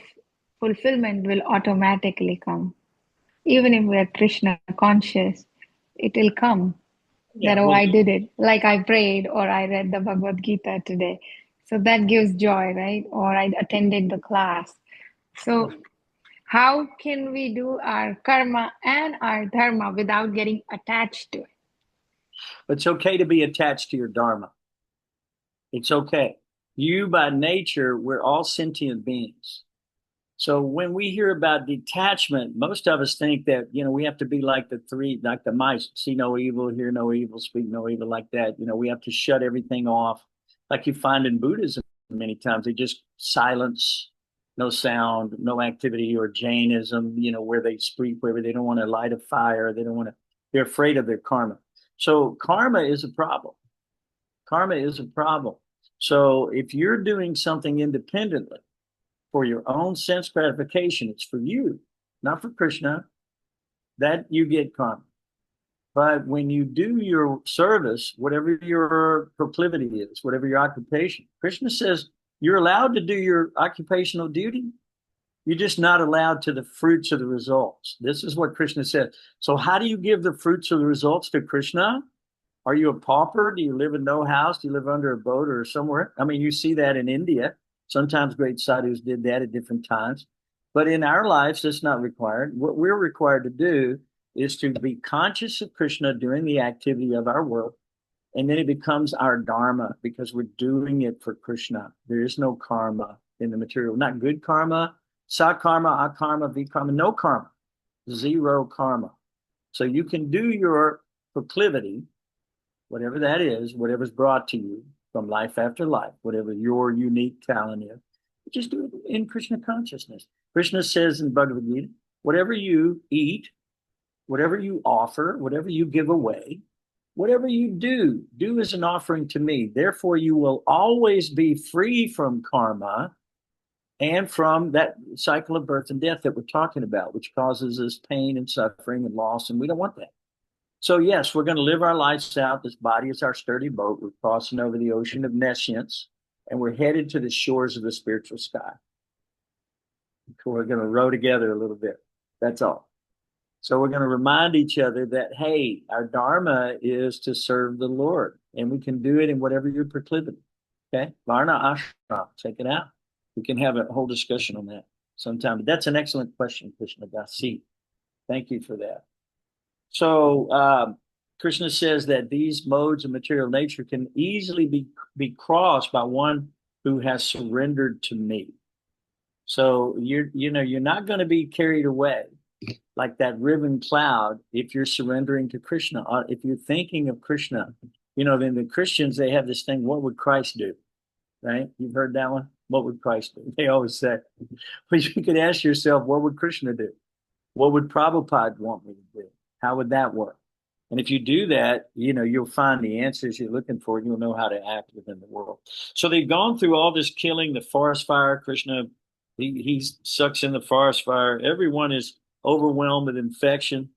fulfillment will automatically come. Even if we are Krishna conscious, it will come. Yeah, I did it. Like I prayed or I read the Bhagavad Gita today. So that gives joy, right? Or I attended the class. So how can we do our karma and our dharma without getting attached to it? It's okay to be attached to your dharma. It's okay. You, by nature, we're all sentient beings. So when we hear about detachment, most of us think that, we have to be like the mice, see no evil, hear no evil, speak no evil, like that. We have to shut everything off. Like you find in Buddhism many times, they just silence, no sound, no activity, or Jainism, where they speak, where they don't want to light a fire. They're afraid of their karma. So karma is a problem. Karma is a problem. So if you're doing something independently for your own sense gratification, it's for you, not for Krishna, that you get karma. But when you do your service, whatever your proclivity is, whatever your occupation, Krishna says you're allowed to do your occupational duty. You're just not allowed to the fruits of the results. This is what Krishna said. So how do you give the fruits of the results to Krishna? Are you a pauper? Do you live in no house? Do you live under a boat or somewhere? I mean, you see that in India. Sometimes great sadhus did that at different times. But in our lives, that's not required. What we're required to do is to be conscious of Krishna during the activity of our work. And then it becomes our dharma because we're doing it for Krishna. There is no karma in the material, not good karma, sakarma, akarma, vikarma, no karma, zero karma. So you can do your proclivity, whatever that is, whatever's brought to you from life after life, whatever your unique talent is, just do it in Krishna consciousness. Krishna says in Bhagavad Gita, whatever you eat, whatever you offer, whatever you give away, whatever you do as an offering to me. Therefore, you will always be free from karma and from that cycle of birth and death that we're talking about, which causes us pain and suffering and loss, and we don't want that. So yes, we're going to live our lives out. This body is our sturdy boat. We're crossing over the ocean of nescience, and we're headed to the shores of the spiritual sky. We're going to row together a little bit. That's all. So we're going to remind each other that, hey, our dharma is to serve the Lord, and we can do it in whatever your proclivity. Okay? Varna ashram, check it out. We can have a whole discussion on that sometime. But that's an excellent question, Krishna Dasi. Thank you for that. So Krishna says that these modes of material nature can easily be crossed by one who has surrendered to me. So you're not going to be carried away like that riven cloud if you're surrendering to Krishna. If you're thinking of Krishna, then the Christians, they have this thing, what would Christ do? Right? You've heard that one? What would Christ do? They always say. But you could ask yourself, what would Krishna do? What would Prabhupada want me to do? How would that work? And if you do that, you'll find the answers you're looking for, and you'll know how to act within the world. So they've gone through all this killing, the forest fire. Krishna, he sucks in the forest fire. Everyone is overwhelmed with infection.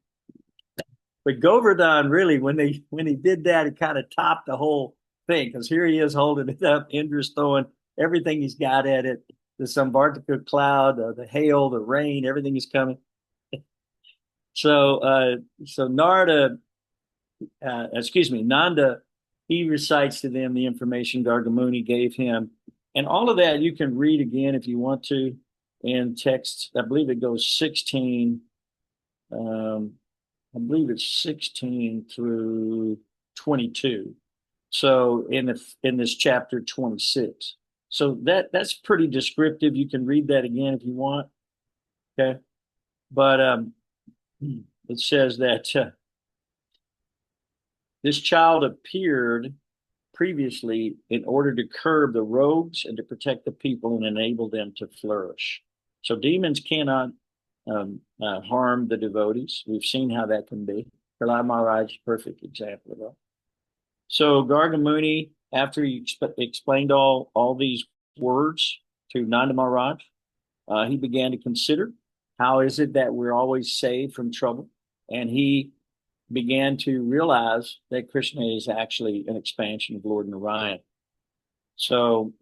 But Govardhan, really, when he did that, it kind of topped the whole thing, because here he is holding it up. Indra's throwing everything he's got at it. The Samvartika cloud, the hail, the rain, everything is coming. So Nanda, he recites to them the information Gargamuni gave him. And all of that you can read again if you want to in text. I believe it goes 16. I believe it's 16 through 22. So in this chapter 26. So that's pretty descriptive. You can read that again if you want. Okay. But it says that this child appeared previously in order to curb the rogues and to protect the people and enable them to flourish. So demons cannot harm the devotees. We've seen how that can be. Prahlad Maharaj is a perfect example of that. So Gargamuni, after he explained all these words to Nanda Maharaj, he began to consider, how is it that we're always saved from trouble? And he began to realize that Krishna is actually an expansion of Lord Narayan. So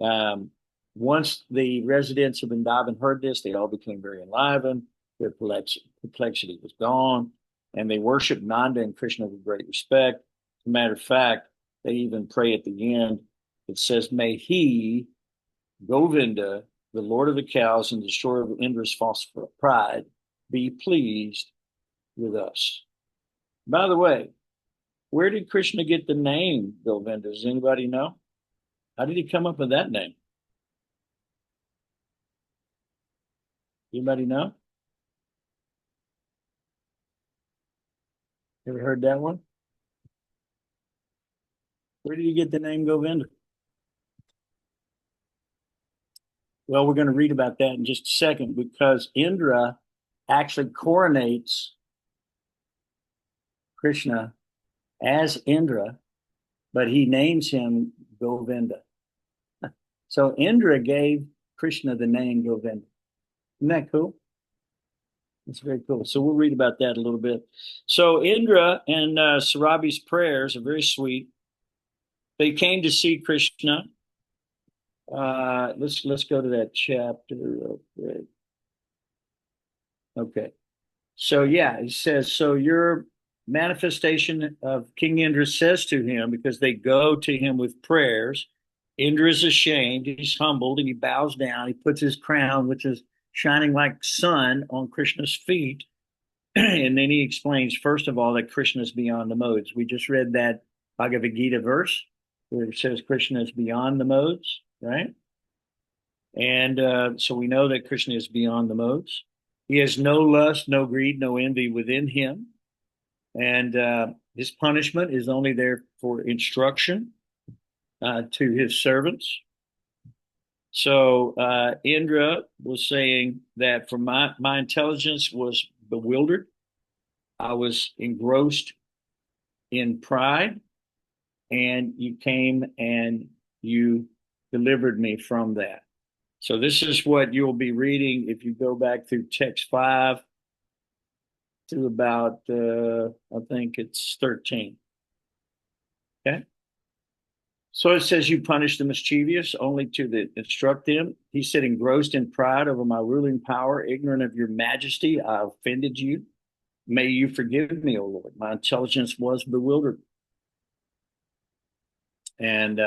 once the residents of Vrindavan heard this, they all became very enlivened. Their perplexity was gone, and they worshiped Nanda and Krishna with great respect. As a matter of fact, they even pray at the end. It says, may he, Govinda, the Lord of the cows and destroyer of Indra's false pride, be pleased with us. By the way, where did Krishna get the name Govinda? Does anybody know? How did he come up with that name? Anybody know? Ever heard that one? Where did he get the name Govinda? Well, we're going to read about that in just a second, because Indra actually coronates Krishna as Indra, but he names him Govinda. So Indra gave Krishna the name Govinda. Isn't that cool? It's very cool. So we'll read about that a little bit. So Indra and Sarabi's prayers are very sweet. They came to see Krishna. Let's go to that chapter real quick. Okay. So yeah, he says, so your manifestation of King Indra says to him, because they go to him with prayers, Indra is ashamed, he's humbled, and he bows down. He puts his crown, which is shining like sun, on Krishna's feet. And then he explains, first of all, that Krishna is beyond the modes. We just read that Bhagavad Gita verse where it says Krishna is beyond the modes, right? And so we know that Krishna is beyond the modes. He has no lust, no greed, no envy within him. And his punishment is only there for instruction to his servants. So Indra was saying that for my intelligence was bewildered. I was engrossed in pride, and you came and you delivered me from that. So this is what you'll be reading if you go back through text 5 to about, I think it's 13. Okay. So it says, you punish the mischievous only to instruct them. He said, engrossed in pride over my ruling power, ignorant of your majesty, I offended you. May you forgive me, O Lord. My intelligence was bewildered. And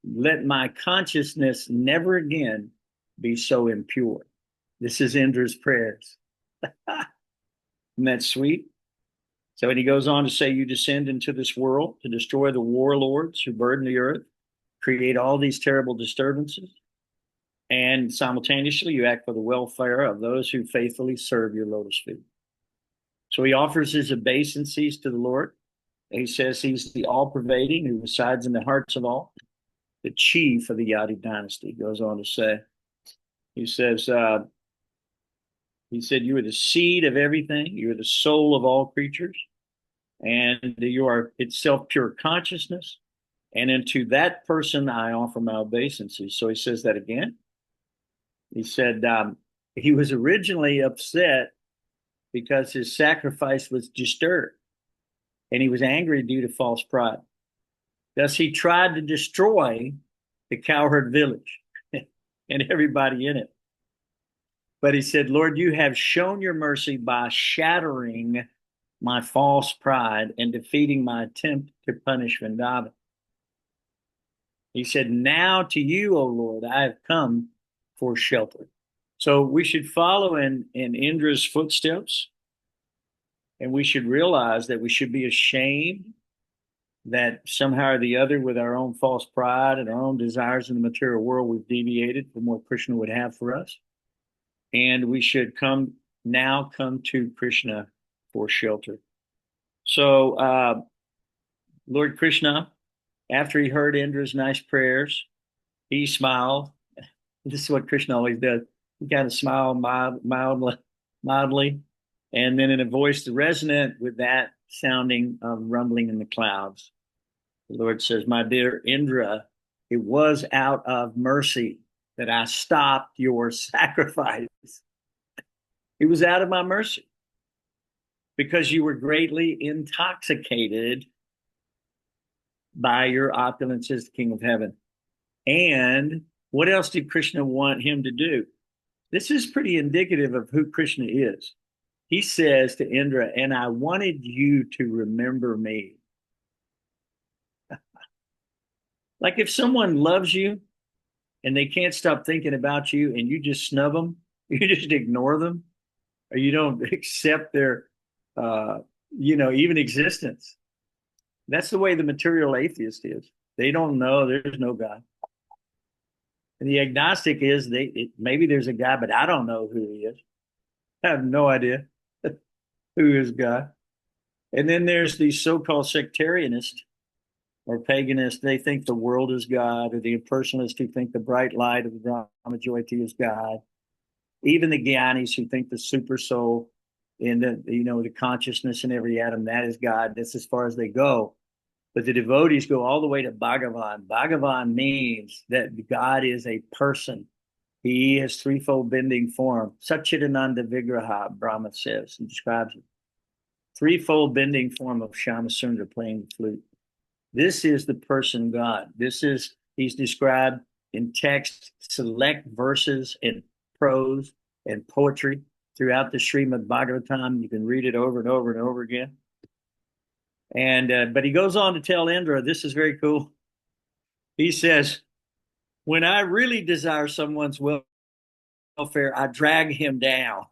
let my consciousness never again be so impure. This is Indra's prayers. Isn't that sweet? So when he goes on to say, you descend into this world to destroy the warlords who burden the earth, create all these terrible disturbances, and simultaneously you act for the welfare of those who faithfully serve your lotus feet. So he offers his obeisances to the Lord. He says he's the all-pervading who resides in the hearts of all, the chief of the Yadi dynasty, goes on to say. He says, he said, you are the seed of everything. You are the soul of all creatures. And you are itself pure consciousness. And unto that person I offer my obeisances. So he says that again. He said he was originally upset because his sacrifice was disturbed. And he was angry due to false pride. Thus he tried to destroy the cowherd village and everybody in it. But he said, Lord, you have shown your mercy by shattering my false pride and defeating my attempt to punish Vrindavan. He said, now to you, O Lord, I have come for shelter. So we should follow in Indra's footsteps. And we should realize that we should be ashamed that somehow or the other, with our own false pride and our own desires in the material world, we've deviated from what Krishna would have for us. And we should come to Krishna for shelter. So Lord Krishna, after he heard Indra's nice prayers, he smiled. This is what Krishna always does. He kind of smiled mildly. And then in a voice resonant with that sounding of rumbling in the clouds, the Lord says, my dear Indra, it was out of mercy that I stopped your sacrifice. It was out of my mercy because you were greatly intoxicated by your opulence as the King of Heaven. And what else did Krishna want him to do? This is pretty indicative of who Krishna is. He says to Indra, and I wanted you to remember me. Like if someone loves you and they can't stop thinking about you and you just snub them, you just ignore them, or you don't accept their, even existence. That's the way the material atheist is. They don't know there's no God. And the agnostic is, maybe there's a God, but I don't know who he is. I have no idea who is God. And then there's these so-called sectarianists or paganists. They think the world is God, or the impersonalists who think the bright light of the Brahma Jyoti is God. Even the Gyanis who think the super soul in the consciousness in every atom, that is God. That's as far as they go. But the devotees go all the way to Bhagavan. Bhagavan means that God is a person. He has threefold bending form. Satchidananda Vigraha, Brahma says and describes it. Threefold bending form of Shyamasundar playing the flute. This is the person God. He's described in text, select verses in prose and poetry throughout the Srimad Bhagavatam. You can read it over and over and over again. And but he goes on to tell Indra, this is very cool. He says, when I really desire someone's welfare, I drag him down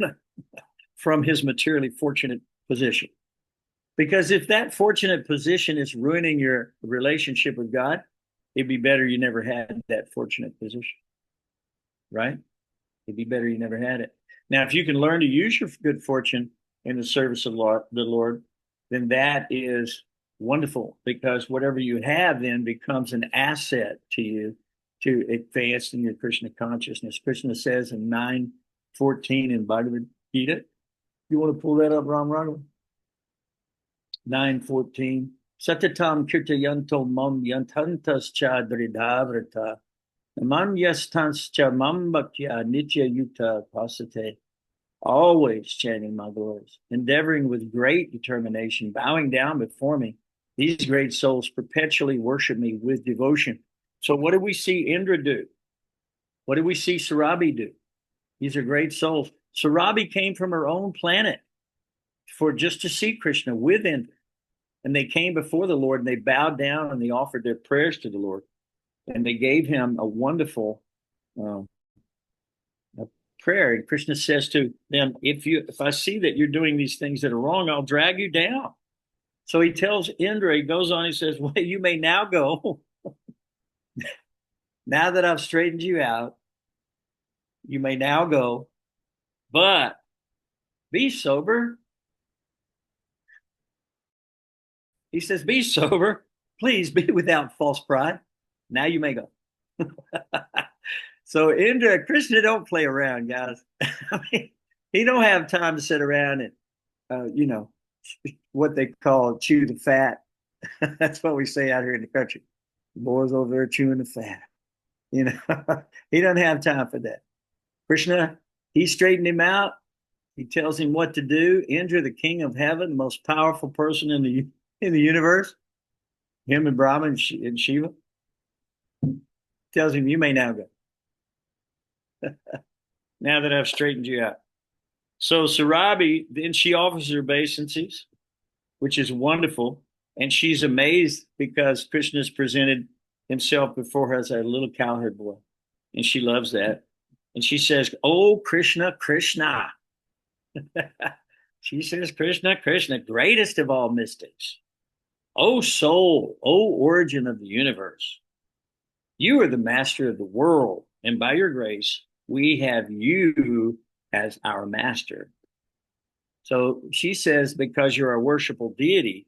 from his materially fortunate position. Because if that fortunate position is ruining your relationship with God, it'd be better you never had that fortunate position, right? It'd be better you never had it. Now, if you can learn to use your good fortune in the service of the Lord, then that is wonderful, because whatever you have then becomes an asset to you to advance in your Krishna consciousness. Krishna says in 9:14 in Bhagavad Gita, you want to pull that up, Ram Raghavan? 9:14. Satatam kirtayanto mam yantantas cha dridhavrata namanyastans cha mambakya nitya yuta pasate. Always chanting my glories, endeavoring with great determination, bowing down before me. These great souls perpetually worship me with devotion. So what do we see Indra do? What do we see Surabi do? These are great souls. Surabi came from her own planet for just to see Krishna with Indra. And they came before the Lord and they bowed down and they offered their prayers to the Lord. And they gave him a wonderful prayer. And Krishna says to them, if I see that you're doing these things that are wrong, I'll drag you down. So he tells Indra, he goes on, he says, well, you may now go. Now that I've straightened you out, you may now go, but be sober. He says, be sober. Please be without false pride. Now you may go. So Indra, Krishna don't play around, guys. I mean, he don't have time to sit around and, what they call chew the fat. That's what we say out here in the country. The boys over there chewing the fat. He doesn't have time for that. Krishna, he straightened him out. He tells him what to do. Indra, the king of heaven, the most powerful person in the universe, him and Brahma and Shiva, tells him, you may now go. Now that I've straightened you out. So Surabi, then she offers her obeisances, which is wonderful. And she's amazed because Krishna's presented himself before her as a little cowherd boy. And she loves that. And she says, oh, Krishna, Krishna. She says, Krishna, Krishna, greatest of all mystics. O soul, O origin of the universe. You are the master of the world. And by your grace, we have you as our master. So she says, because you're a worshipful deity,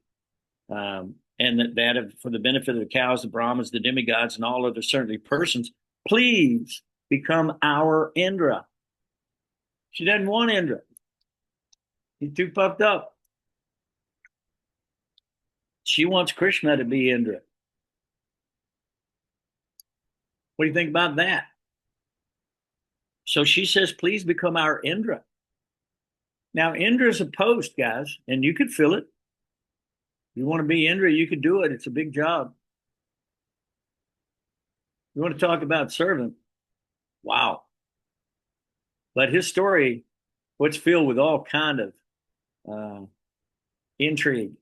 and that for the benefit of the cows, the Brahmas, the demigods, and all other certainly persons, please become our Indra. She doesn't want Indra. He's too puffed up. She wants Krishna to be Indra. What do you think about that? So she says, please become our Indra. Now, Indra is a post, guys, and you could fill it. If you want to be Indra, you could do it. It's a big job. You want to talk about servant? Wow. But his story, what's filled with all kind of intrigue.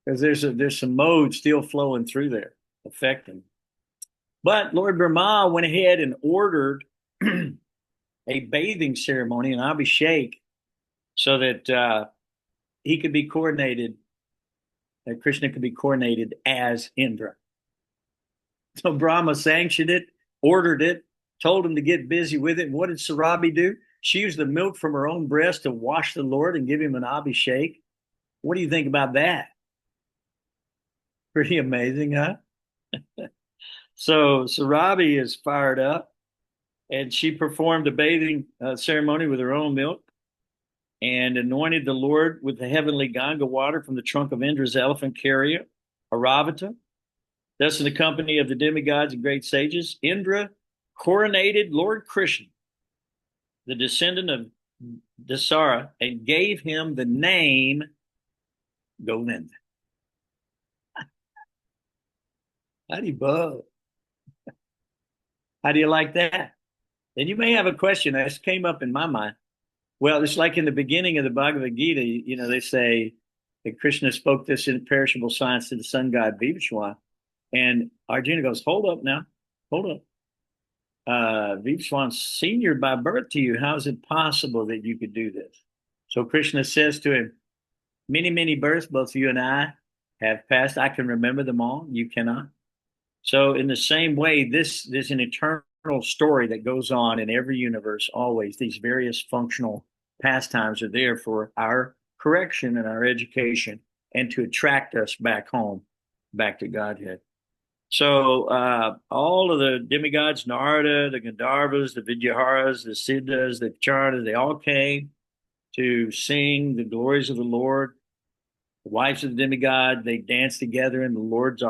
Because there's some mode still flowing through there, affecting. But Lord Brahma went ahead and ordered a bathing ceremony, an abhishek, so that he could be coronated, that Krishna could be coronated as Indra. So Brahma sanctioned it, ordered it, told him to get busy with it. And what did Surabi do? She used the milk from her own breast to wash the Lord and give him an abhishek. What do you think about that? Pretty amazing, huh? So Surabi is fired up, and she performed a bathing ceremony with her own milk. and anointed the Lord with the heavenly Ganga water from the trunk of Indra's elephant carrier, Aravata. Thus, in the company of the demigods and great sages, Indra coronated Lord Krishna, the descendant of Dasara, and gave him the name Govinda. How do you like that? And you may have a question that came up in my mind. Well, it's like in the beginning of the Bhagavad Gita, they say that Krishna spoke this imperishable science to the sun god Vivaswan. And Arjuna goes, hold up now, hold up. Vivaswan's senior by birth to you. How is it possible that you could do this? So Krishna says to him, many, many births, both you and I have passed. I can remember them all. You cannot. So in the same way, there's an eternal story that goes on in every universe, always. These various functional pastimes are there for our correction and our education and to attract us back home, back to Godhead. So all of the demigods, Narada, the Gandharvas, the Vidyaharas, the Siddhas, the Charnas, they all came to sing the glories of the Lord. The wives of the demigod, they danced together in the Lord's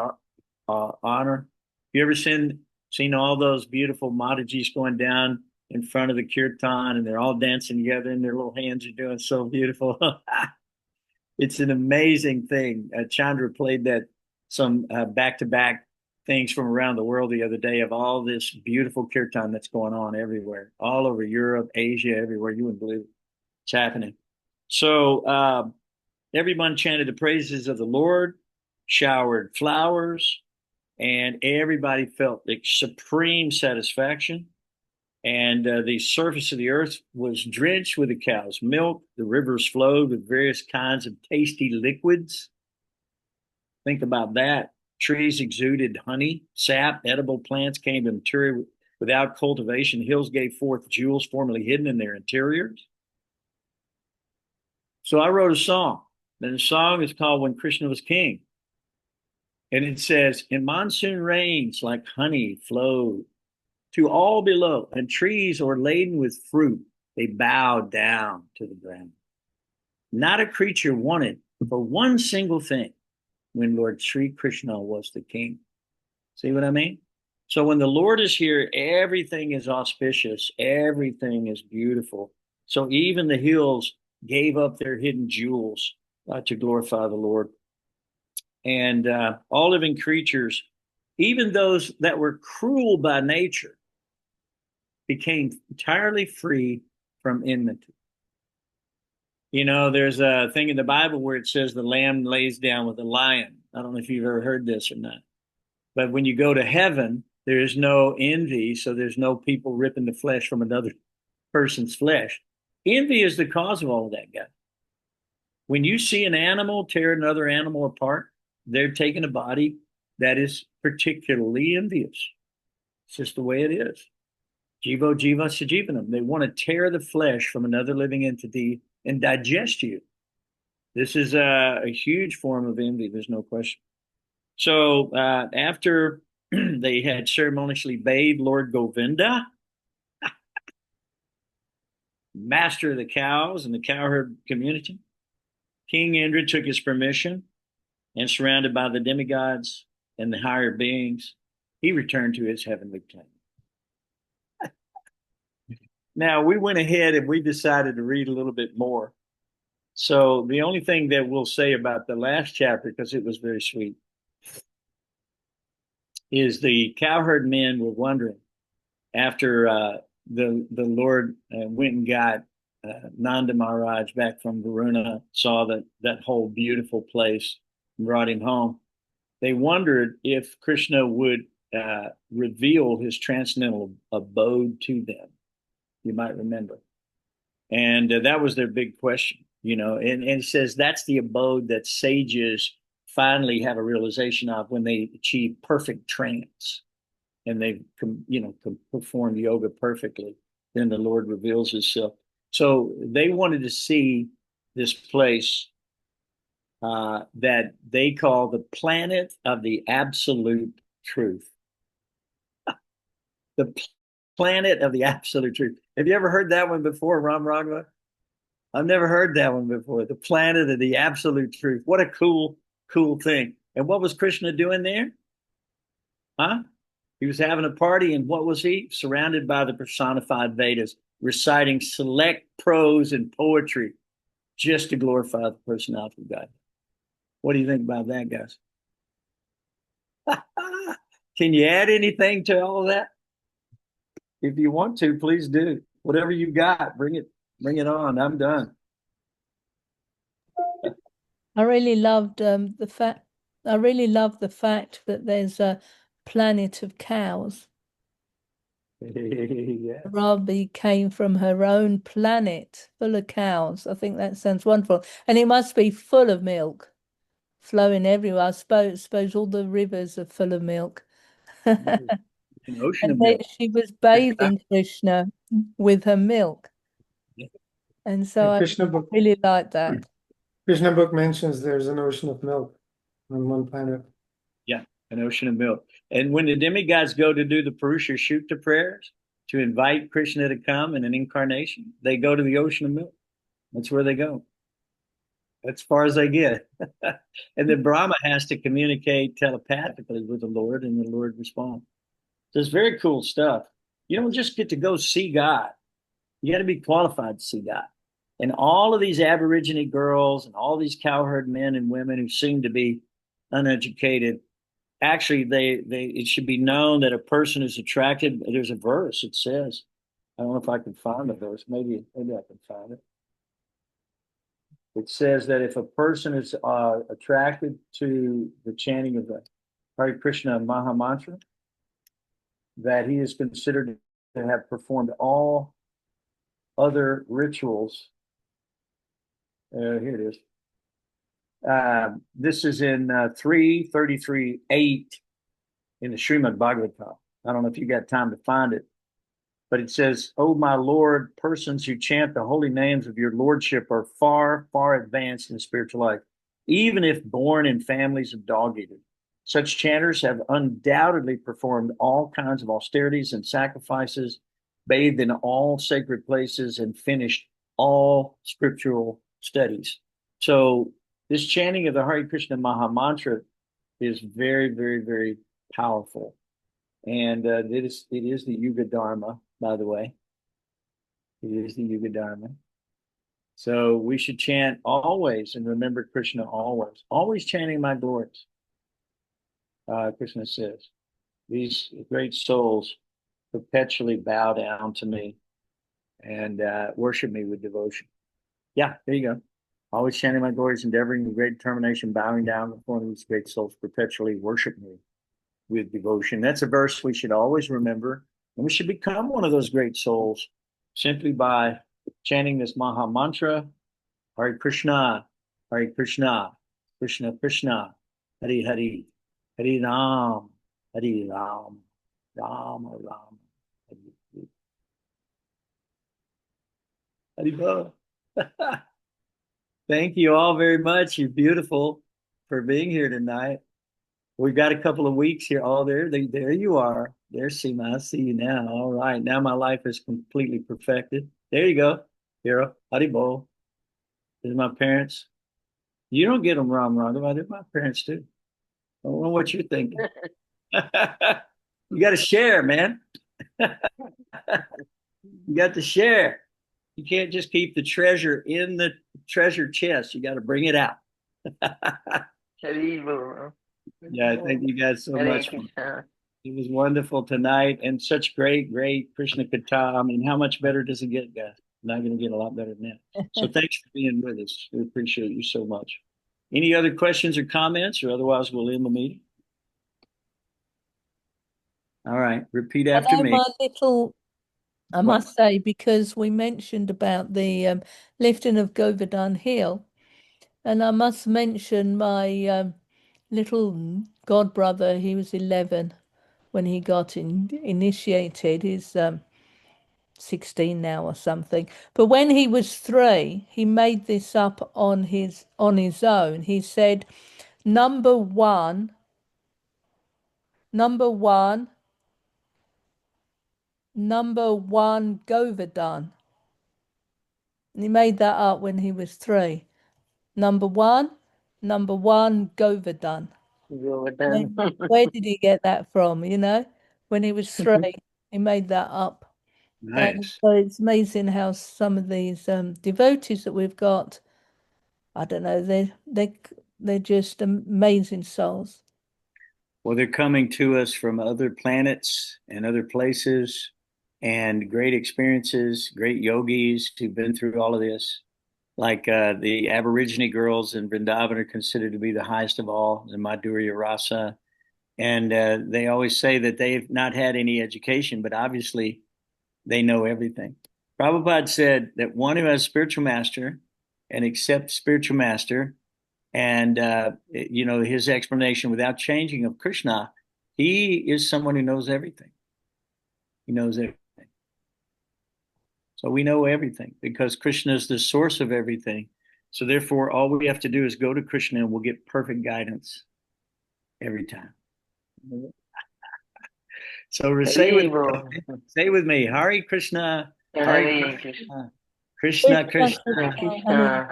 honor. You ever seen all those beautiful Matajis going down in front of the kirtan, and they're all dancing together, and their little hands are doing so beautiful? It's an amazing thing. Chandra played that some back-to-back things from around the world the other day of all this beautiful kirtan that's going on everywhere, all over Europe, Asia, everywhere. You wouldn't believe it. It's happening. So everyone chanted the praises of the Lord, showered flowers, and everybody felt the supreme satisfaction. And the surface of the earth was drenched with the cow's milk. The rivers flowed with various kinds of tasty liquids. Think about that. Trees exuded honey, sap, edible plants came to maturity without cultivation. Hills gave forth jewels formerly hidden in their interiors. So I wrote a song, and the song is called When Krishna Was King. And it says, in monsoon rains like honey flowed to all below, and trees o'erladen with fruit, they bowed down to the ground. Not a creature wanted for one single thing when Lord Sri Krishna was the king. See what I mean? So when the Lord is here, everything is auspicious, everything is beautiful. So even the hills gave up their hidden jewels to glorify the Lord. And all living creatures, even those that were cruel by nature, became entirely free from enmity. There's a thing in the Bible where it says the lamb lays down with the lion. I don't know if you've ever heard this or not. But when you go to heaven, there is no envy, so there's no people ripping the flesh from another person's flesh. Envy is the cause of all of that, guys. When you see an animal tear another animal apart, they're taking a body that is particularly envious. It's just the way it is. Jivo jiva sajivanam. They want to tear the flesh from another living entity and digest you. This is a huge form of envy. There's no question. So after they had ceremoniously bathed Lord Govinda, master of the cows and the cowherd community, King Indra took his permission, and surrounded by the demigods and the higher beings, he returned to his heavenly planet. Now, we went ahead and we decided to read a little bit more. So the only thing that we'll say about the last chapter, because it was very sweet, is the cowherd men were wondering after the Lord went and got Nanda Maharaj back from Varuna, saw that whole beautiful place, and brought him home. They wondered if Krishna would reveal his transcendental abode to them. You might remember. And that was their big question, and it says that's the abode that sages finally have a realization of when they achieve perfect trance and they can perform yoga perfectly. Then the Lord reveals himself. So they wanted to see this place that they call the planet of the absolute truth. The planet of the absolute truth. Have you ever heard that one before, Ram Raghav? I've never heard that one before. The planet of the absolute truth. What a cool, cool thing. And what was Krishna doing there? Huh? He was having a party, and what was he? Surrounded by the personified Vedas, reciting select prose and poetry just to glorify the personality of God. What do you think about that, guys? Can you add anything to all of that? If you want to, please do. Whatever you got, bring it on. I'm done. I really loved the fact. I really love the fact that there's a planet of cows. Yeah. Ravi came from her own planet full of cows. I think that sounds wonderful. And it must be full of milk flowing everywhere. I suppose all the rivers are full of milk. An ocean And of milk. she was bathing Krishna with her milk. Yeah. And so I Krishna book really like that. Krishna book mentions there's an ocean of milk on one planet. Yeah, an ocean of milk. And when the demigods go to do the Purusha Shukta prayers to invite Krishna to come in an incarnation, they go to the ocean of milk. That's where they go. As far as they get. And then Brahma has to communicate telepathically with the Lord, and the Lord responds. So it's very cool stuff. You don't just get to go see God. You got to be qualified to see God. And all of these Aborigine girls and all these cowherd men and women who seem to be uneducated, actually, it should be known that a person is attracted. There's a verse. It says, I don't know if I can find the verse. Maybe I can find it. It says that if a person is attracted to the chanting of the Hare Krishna Maha Mantra, that he is considered to have performed all other rituals. Here it is. This is in 3:33:8 in the Srimad Bhagavatam. I don't know if you got time to find it, but it says, "Oh, my Lord, persons who chant the holy names of your Lordship are far, far advanced in spiritual life, even if born in families of dog-eaters. Such chanters have undoubtedly performed all kinds of austerities and sacrifices, bathed in all sacred places, and finished all scriptural studies." So this chanting of the Hare Krishna Maha Mantra is very, very, very powerful. And it is the Yuga Dharma, by the way. It is the Yuga Dharma. So we should chant always and remember Krishna always chanting my glories. Krishna says, these great souls perpetually bow down to me and worship me with devotion. Yeah, there you go. Always chanting my glories, endeavoring with great determination, bowing down before these great souls perpetually worship me with devotion. That's a verse we should always remember. And we should become one of those great souls simply by chanting this Maha Mantra, Hare Krishna, Hare Krishna, Krishna Krishna, Hare Hare, Hare Ram, Hare Ram, Ram Ram, Hare Hare. Hare. Thank you all very much. You're beautiful for being here tonight. We've got a couple of weeks here. Oh, there you are. There's Seema. I see you now. All right. Now my life is completely perfected. There you go. Hero. Haribo. There's my parents. You don't get them wrong, they're my parents too. I don't know what you're thinking. You got to share, man. You got to share. You can't just keep the treasure in the treasure chest. You got to bring it out. Yeah, thank you guys so much. It was wonderful tonight and such great Krishna Katha. I mean, how much better does it get, guys? Not going to get a lot better than that. So thanks for being with us. We appreciate you so much. Any other questions or comments, or otherwise we'll end the meeting? All right, repeat after me. I must say, because we mentioned about the lifting of Govardhan Hill, and I must mention my little godbrother. He was 11 when he got initiated. He's 16 now or something. But when he was 3, he made this up on his own. He said, number one, Govardhan. He made that up when he was 3. Number one, Govardhan. Where did he get that from? You know, when he was 3, he made that up. And Nice. so it's amazing how some of these devotees that we've got, I don't know, they're just amazing souls. Well, they're coming to us from other planets and other places and great experiences, great yogis who've been through all of this. Like the Aborigine girls in Vrindavan are considered to be the highest of all, the Madhurya Rasa. And they always say that they've not had any education, but obviously they know everything. Prabhupada said that one who has spiritual master and accepts spiritual master and his explanation without changing of Krishna, he is someone who knows everything. He knows everything. So we know everything because Krishna is the source of everything. So therefore, all we have to do is go to Krishna and we'll get perfect guidance every time. So say with me, Hare Krishna, Hare Krishna, Krishna Krishna,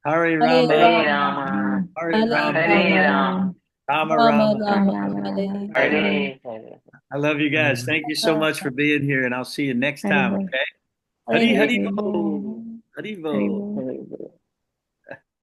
Hare Rama, Hare Rama, Rama Rama. I love you guys. Thank you so much for being here, and I'll see you next time. Okay. Hari Hari Bol. Hari Bol.